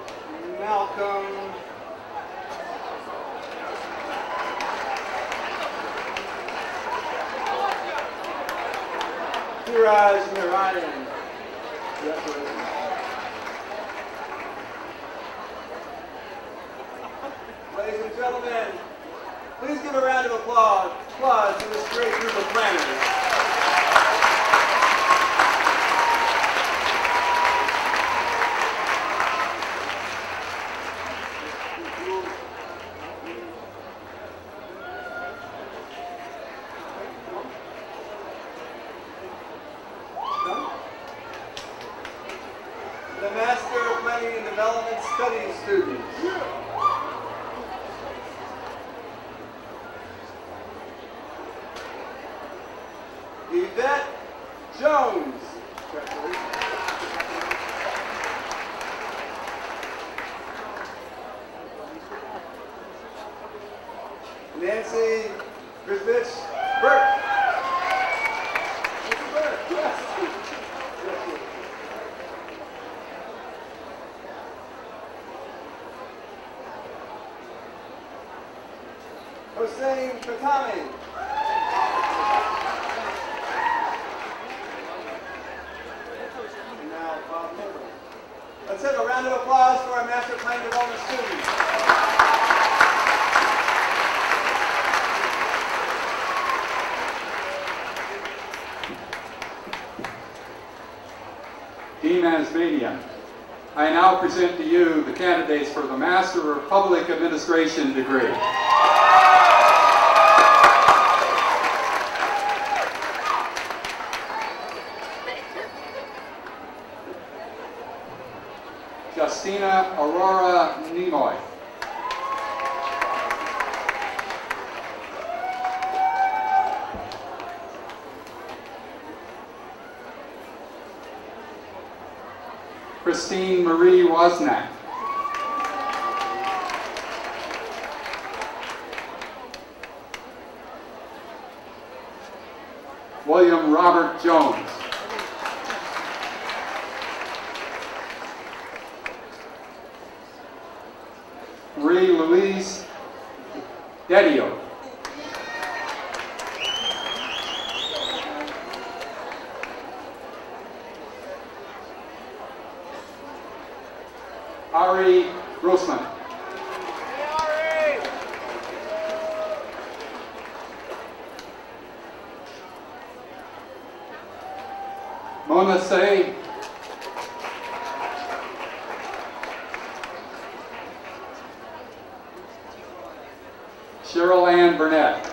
Malcolm. Suraj Narayan. Ladies and gentlemen, please give a round of applause to this great group of planners. The Master of Planning and Development Studies students. Yvette Jones. Nancy Grisbich Burke. Nancy Burke, yes. Hossein Fatami. Now, Bob Miller. Let's have a round of applause for our Master Plan Development students. Dean Masmanian, I now present to you the candidates for the Master of Public Administration degree. Justina Aurora Nimoy. Christine Marie Wozniak. William Robert Jones. Marie Louise Dedio. Ari Grossman. Mona Say. Cheryl Ann Burnett.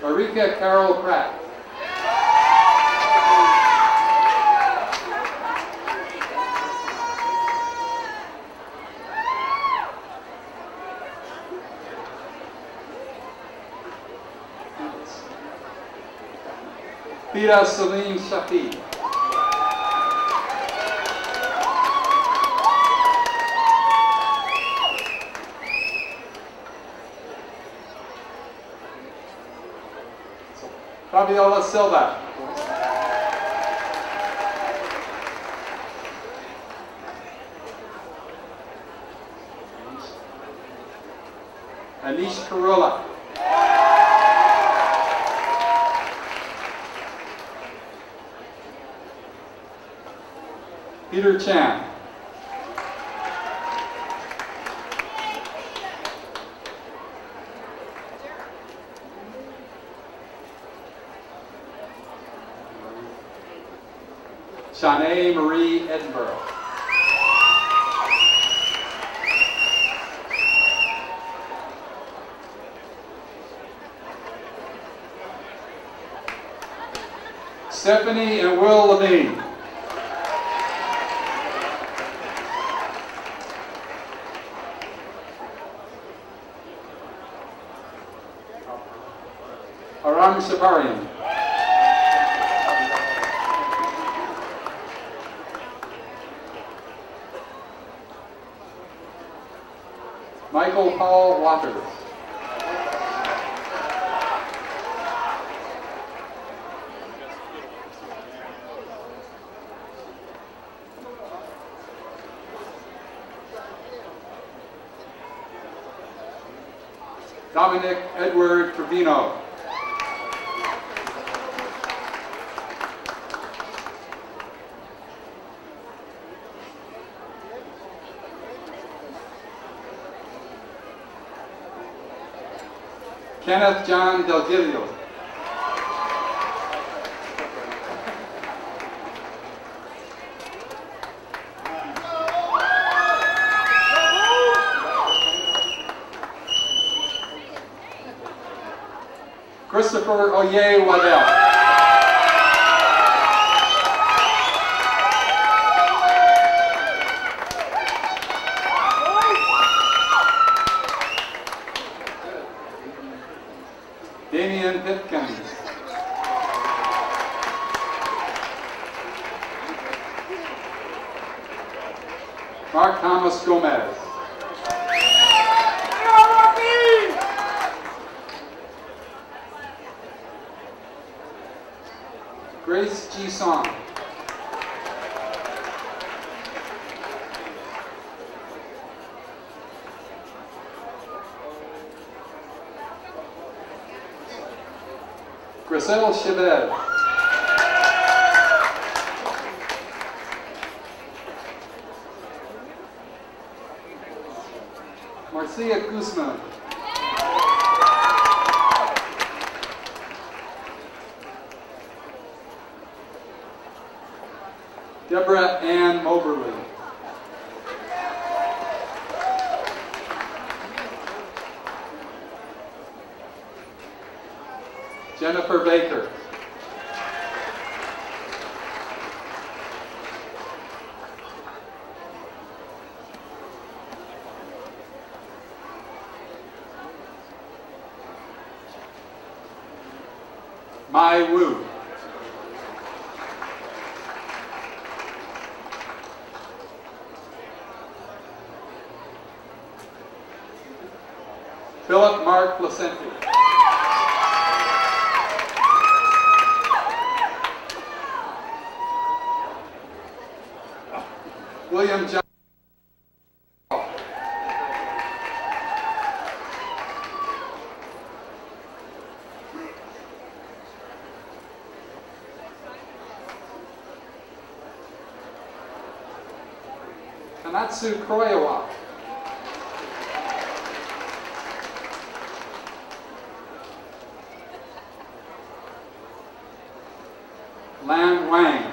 Marika Carol Pratt. Pira Salim Shafi. Fabiola Silva. Anish Karula. Peter Chan. Shanae Marie Edinburgh. Stephanie and Will Levine. Aram Sabarian. Michael Paul Waters. Dominic Edward Trevino. Kenneth John Delgilio. Christopher Oye Waddell. Damian Pipkins. Mark Thomas Gomez. Grace G. Song. Griselle Chabez. Marcia Guzman. Deborah Ann Moberly. Jennifer Baker. Mai Wu. Philip Mark Placenti. William John. Kanatsu Kroyawa. Lan Wang.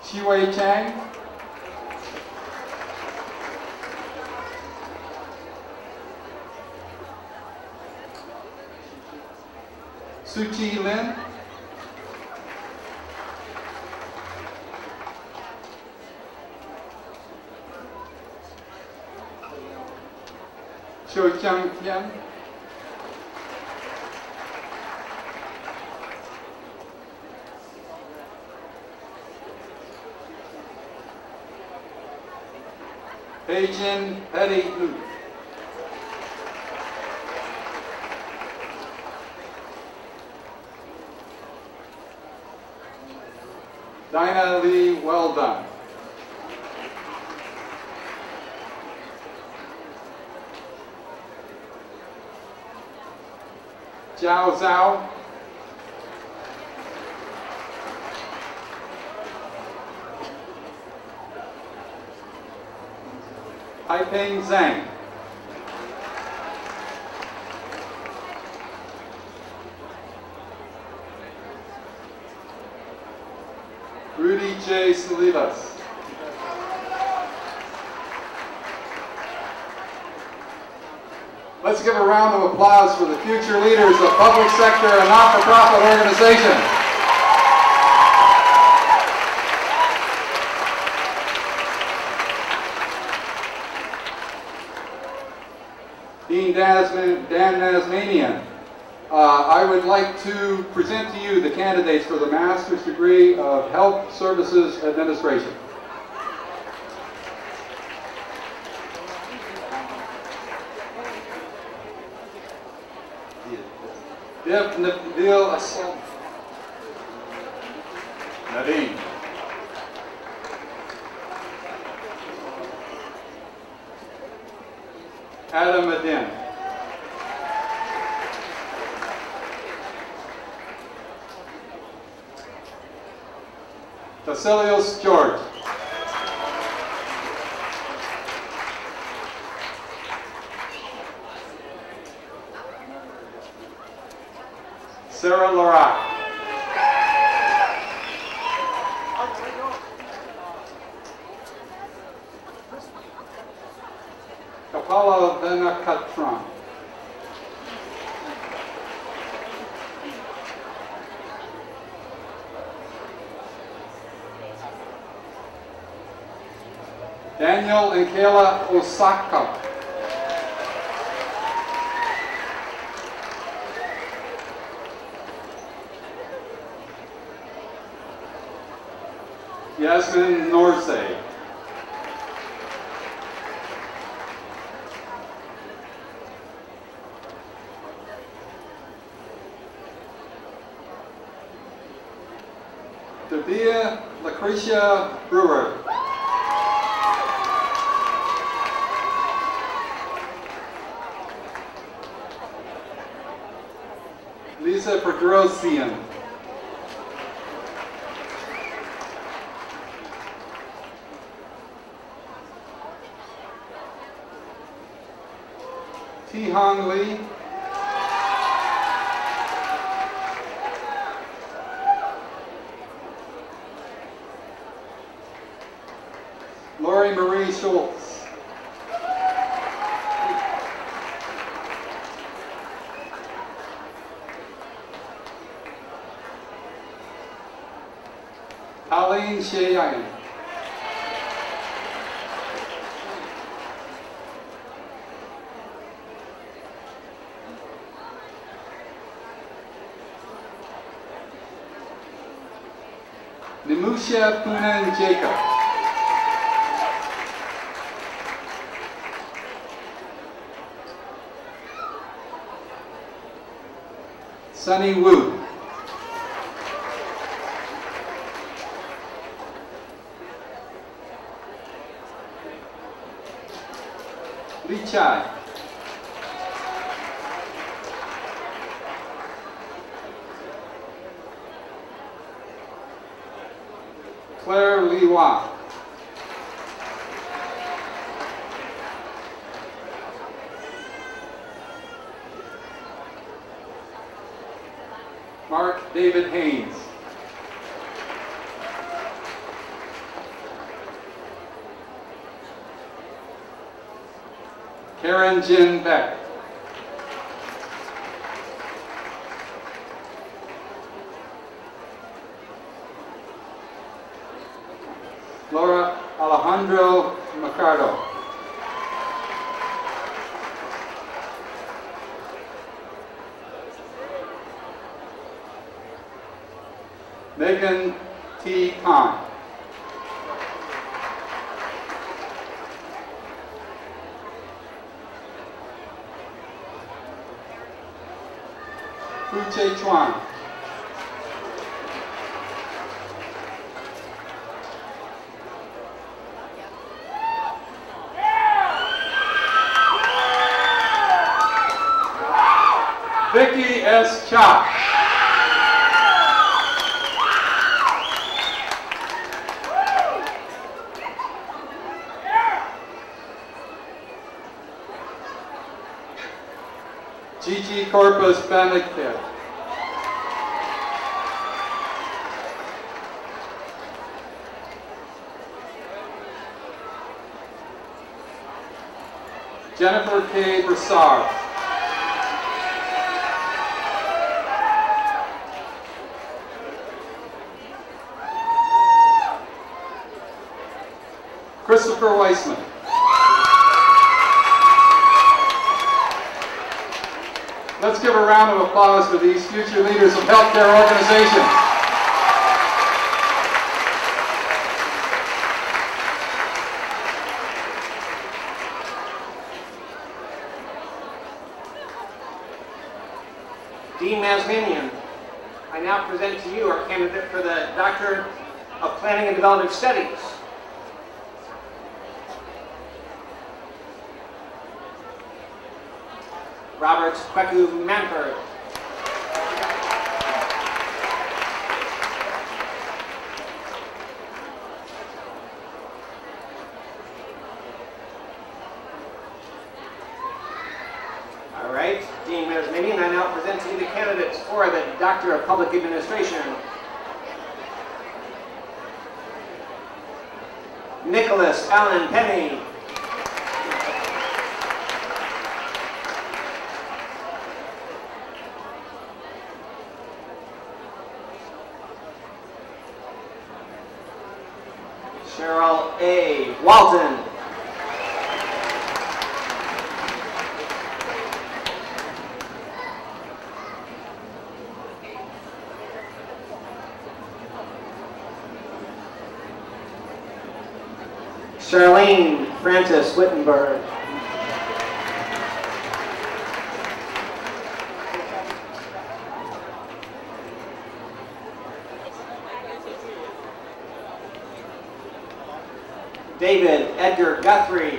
Shiwei Chang, Suchi Lin, Xiu Chang Tian, Beijing Eddie Lu, Dinah Lee, well done. Zhao Zhao, Haiping Zhang, Rudy J. Salinas, let's give a round of applause for the future leaders of public sector and not-for-profit organizations. Dean Dan Nasmanian, I would like to present to you the candidates for the master's degree of Health Services Administration. Dev Nabil Aslam, Nadine, Adam Adin, Vasilios George, Sarah Lorak, Kapala Venakatran, Daniel and Kayla Osaka, Yasmin Norze, Davia Lucretia Brewer, Lisa Pedrosian, T. Hong Lee, Lori Marie Schultz, Aline Sheyan, Nimusha Punan Jacob, Sunny Wu, Li Chai, Claire Li Wang, Mark David Haynes, Karen Jin Beck. Laura Alejandro Mercado. Megan T. Khan. Fu Chuan. Vicky S. Cha. Gigi Corpus Benedict. Jennifer K. Broussard. Christopher Weissman. Let's give a round of applause for these future leaders of healthcare organizations. Dean Masmanian, I now present to you our candidate for the Doctor of Planning and Development Studies. Robert Kweku Manford. All right, Dean Masmanian, I now present to you the candidates for the Doctor of Public Administration. Nicholas Allen Penny. Cheryl A. Walton. Charlene Francis Wittenberg. David Edgar Guthrie.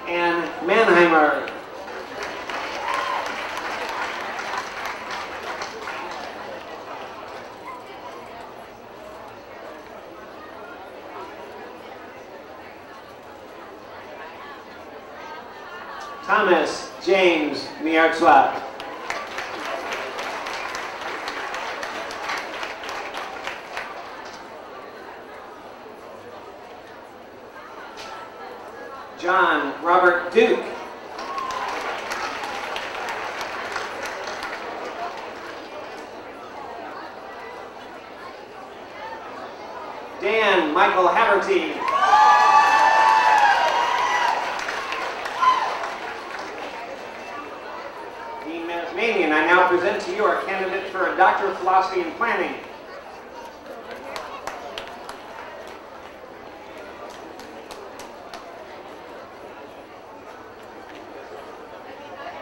Ann Mannheimer. Thomas James Miartswa. John Robert Duke. Dan Michael Haverty. Dean Masmanian, I now present to you our candidate for a Doctor of Philosophy and Planning.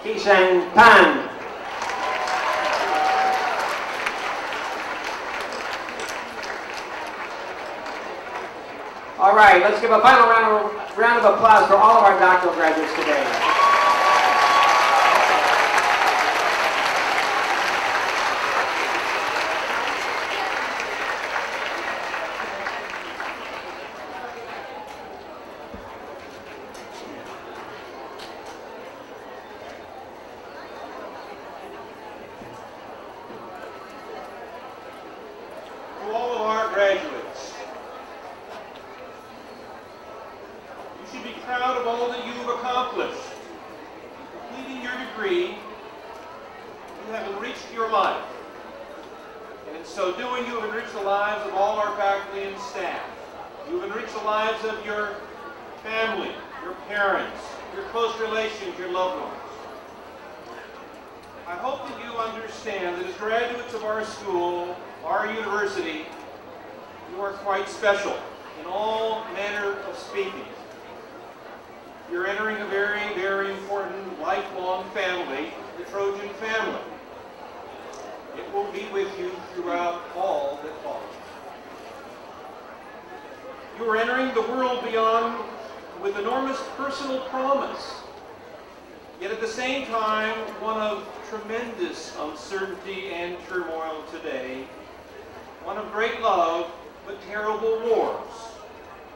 Kishan Pan. All right, let's give a final round of applause for all of our doctoral graduates today. degree, you have enriched your life. And in so doing, you have enriched the lives of all our faculty and staff. You have enriched the lives of your family, your parents, your close relations, your loved ones. I hope that you understand that as graduates of our school, our university, you are quite special in all manner of speaking. You're entering a very, very important lifelong family, the Trojan family. It will be with you throughout all that follows. You are entering the world beyond with enormous personal promise, yet at the same time one of tremendous uncertainty and turmoil today, one of great love but terrible wars,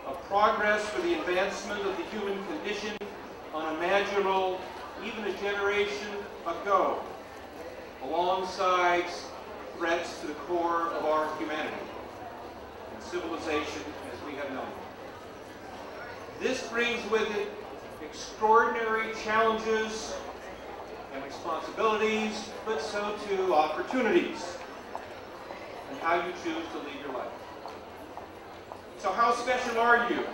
of progress for the advancement of the human condition unimaginable even a generation ago, alongside threats to the core of our humanity and civilization as we have known it. This brings with it extraordinary challenges and responsibilities, but so too opportunities, and how you choose to lead your life. So how special are you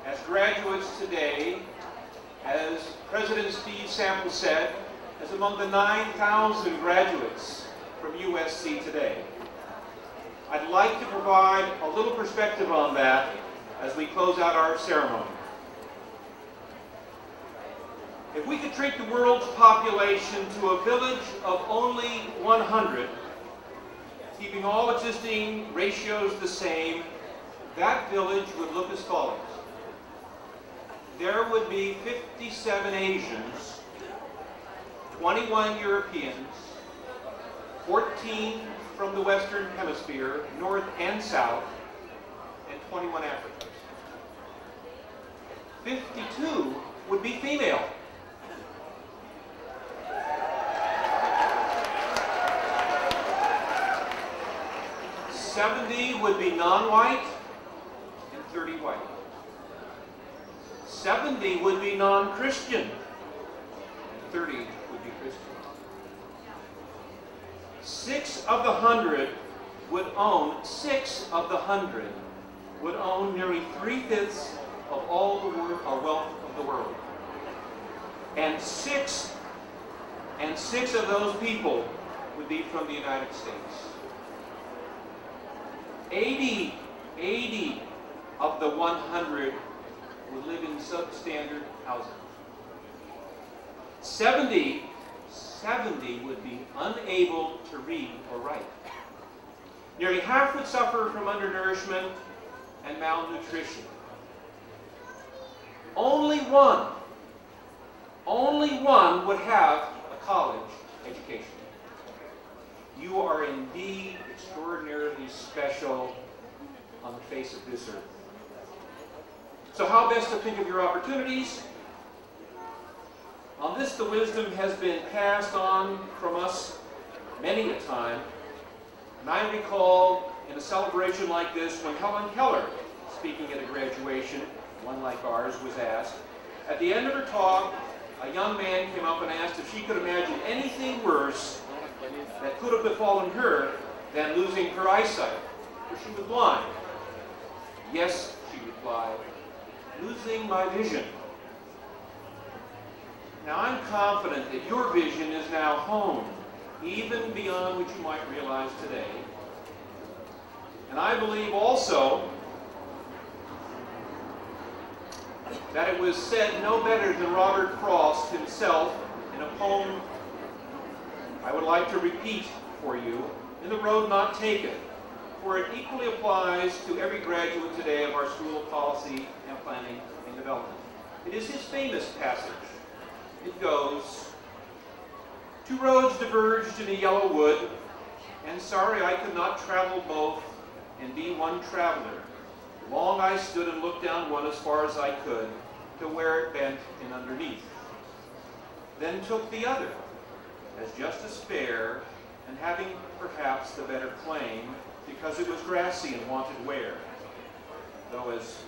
as graduates today, as President Steve Sample said, as among the 9,000 graduates from USC today? I'd like to provide a little perspective on that as we close out our ceremony. If we could shrink the world's population to a village of only 100, keeping all existing ratios the same, that village would look as follows. There would be 57 Asians, 21 Europeans, 14 from the Western Hemisphere, North and South, and 21 Africans. 52 would be female. 70 would be non-white, and 30 white. 70 would be non-Christian, and 30 would be Christian. 6 of the 100 would own, 6 of the 100 would own nearly 3/5 of all the wealth of the world. And six of those people would be from the United States. 80 of the 100 would live in substandard housing. 70 would be unable to read or write. Nearly half would suffer from undernourishment and malnutrition. Only one would have a college education. You are indeed extraordinarily special on the face of this earth. So how best to think of your opportunities? On this, the wisdom has been passed on from us many a time. And I recall in a celebration like this when Helen Keller, speaking at a graduation, one like ours, was asked. At the end of her talk, a young man came up and asked if she could imagine anything worse that could have befallen her than losing her eyesight, for she was blind. Yes, she replied, losing my vision. Now I'm confident that your vision is now honed, even beyond what you might realize today. And I believe also that it was said no better than Robert Frost himself in a poem I would like to repeat for you, In the Road Not Taken, for it equally applies to every graduate today of our School of Policy and Planning and Development. It is his famous passage. It goes, 2 roads diverged in a yellow wood, and sorry I could not travel both and be one traveler. Long I stood and looked down one as far as I could, to where it bent in underneath. Then took the other, as just as fair, and having perhaps the better claim, because it was grassy and wanted wear. Though as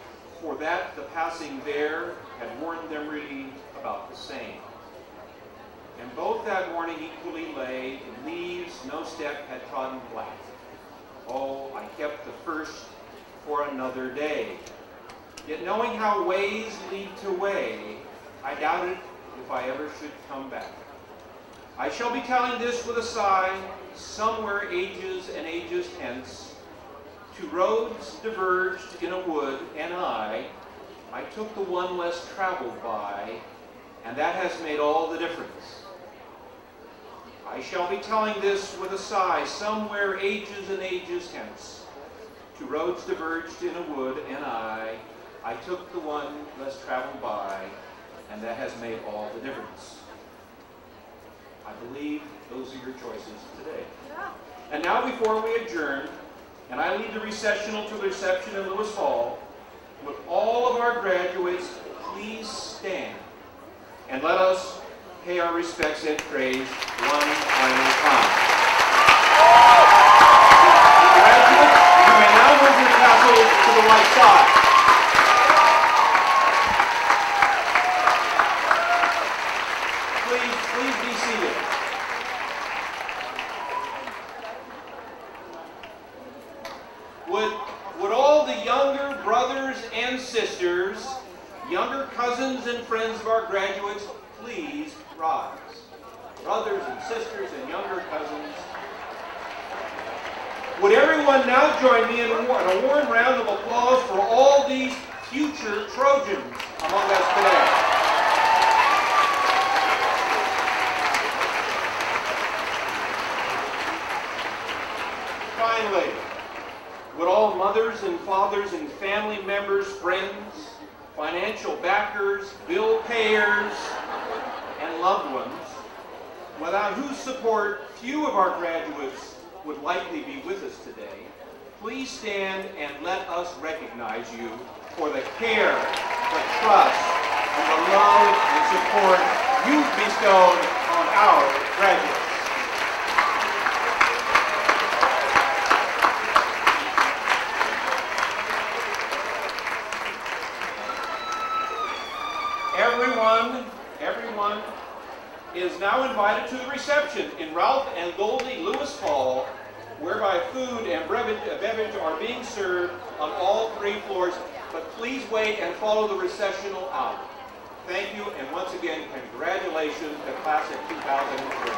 for that the passing there had warned them really about the same. And both both that morning equally lay, in leaves no step had trodden black. Oh, I kept the first for another day. Yet knowing how ways lead to way, I doubted if I ever should come back. I shall be telling this with a sigh, somewhere ages and ages hence. Two roads diverged in a wood, and I took the one less traveled by, and that has made all the difference. I shall be telling this with a sigh, somewhere ages and ages hence. Two roads diverged in a wood, and I took the one less traveled by, and that has made all the difference. I believe those are your choices today. And now before we adjourn, and I lead the recessional to the reception in Lewis Hall, would all of our graduates please stand and let us pay our respects and praise one final time. Graduates, you may now move your tassels to the right side. Please be seated. Would all the younger brothers and sisters, younger cousins and friends of our graduates, please rise. Brothers and sisters and younger cousins. Would everyone now join me in a warm round of applause for all these future Trojans among us today? Finally, would all mothers and fathers and family members, friends, financial backers, bill payers, and loved ones, without whose support few of our graduates would likely be with us today, please stand and let us recognize you for the care, the trust, and the love and support you've bestowed on our graduates. Everyone is now invited to the reception in Ralph and Goldie Lewis Hall, whereby food and beverage are being served on all 3 floors. But please wait and follow the recessional out. Thank you, and once again, congratulations to class of 2003.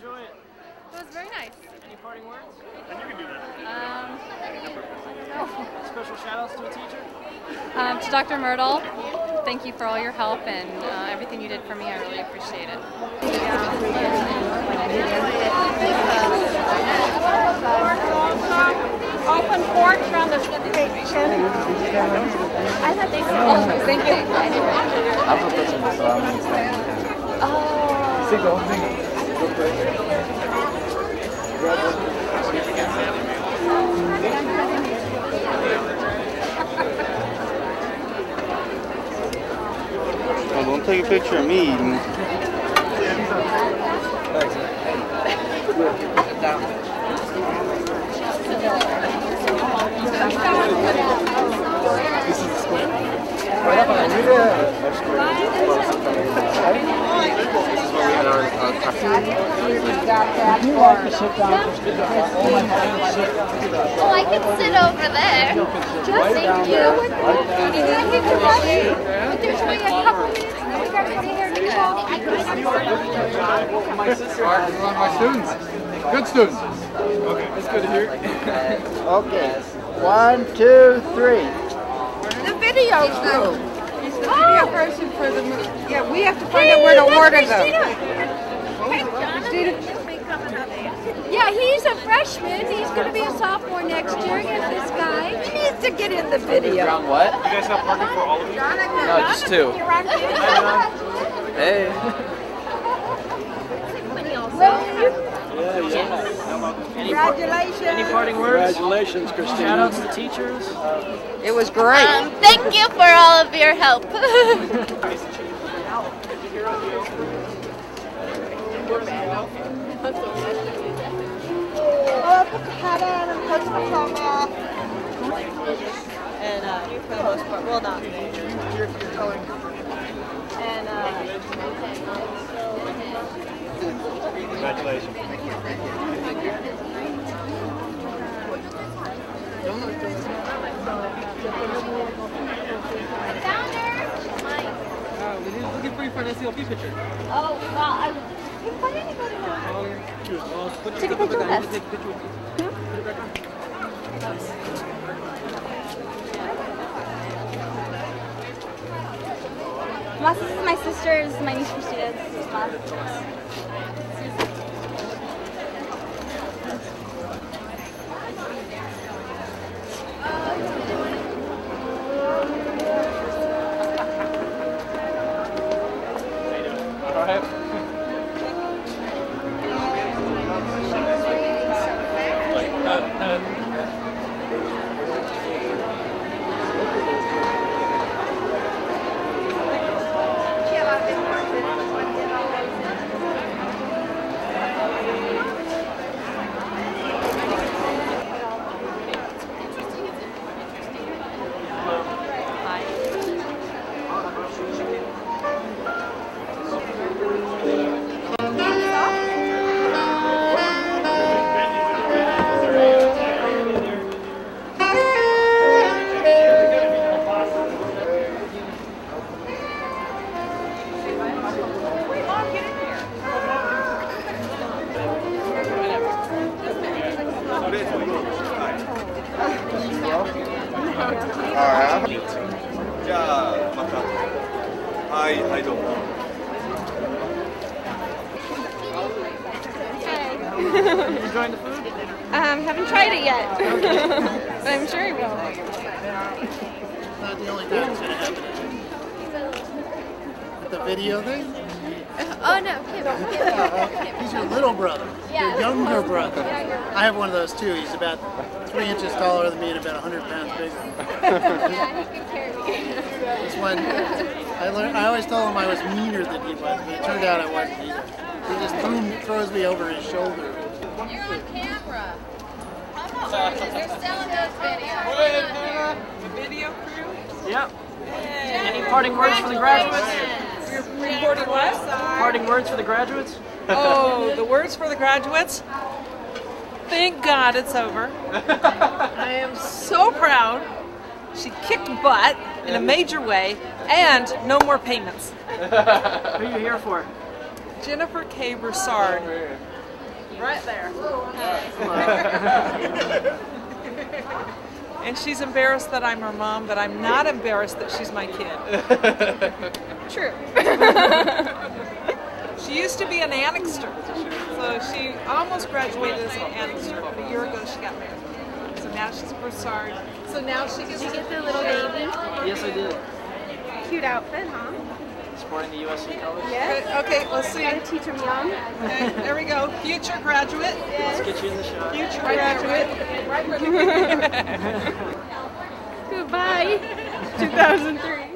enjoy it? It was very nice. Any parting words? And you can do that. Special shout outs to a teacher? To Dr. Myrtle, thank you for all your help and everything you did for me. I really appreciate it. Open porch on the kitchen. I thought they said, oh, thank you. Oh, don't take a picture of me eating. Oh, I can sit over there. Just thank you. There's only a couple minutes. We got to stay here to go. My students. Good students. Okay, that's good to hear. Okay. 1, 2, 3. The video crew. He's the video person for the movie. Yeah, we have to find out where to order them. Yeah, he's a freshman. He's going to be a sophomore next year. Get this guy. He needs to get in the video. Around what? You guys have parking for all of you? No, just 2. Hey. Congratulations. Any parting words? Congratulations, Christine. Shout outs to teachers. It was great. Thank you for all of your help. And for the most part, well, not your coloring. And Congratulations. Looking for you for an SELP picture. Oh, well, I why didn't you go to Take a picture with us. Moss, this is my sister's, my niece Christina. This is Moss. This way. じゃあまた。はいはいどうも。You enjoying the food? Haven't tried it yet, but I'm sure I will. Not the only time it's going to happen. The video thing? Oh no, Kim. He's your little brother. Yeah. Your younger brother. Yeah, you're right. I have one of those too. He's about 3 inches taller than me and about 100 pounds bigger. Yeah, he can carry me. This one, I always told him I was meaner than he was, but it turned out I wasn't either. He just throws me over his shoulder. You're on camera. They're selling those videos. The video crew? Yep. Any parting words for the graduates? Reporting what? Parting words for the graduates? Oh, the words for the graduates? Thank God it's over. I am so proud. She kicked butt in a major way, and no more payments. Who are you here for? Jennifer K. Broussard. Right there. And she's embarrassed that I'm her mom, but I'm not embarrassed that she's my kid. True. She used to be an annexter, so she almost graduated as an annexter, but a year ago she got married. So now she's a Broussard. So now she gets Did you get the little baby? Yes, I did. Cute outfit, huh? Sporting the USC colors? Yes. Okay, let's see. Gotta teach them young. Okay, there we go. Future graduate. Let's get you in the shot. Future graduate. Goodbye. 2003.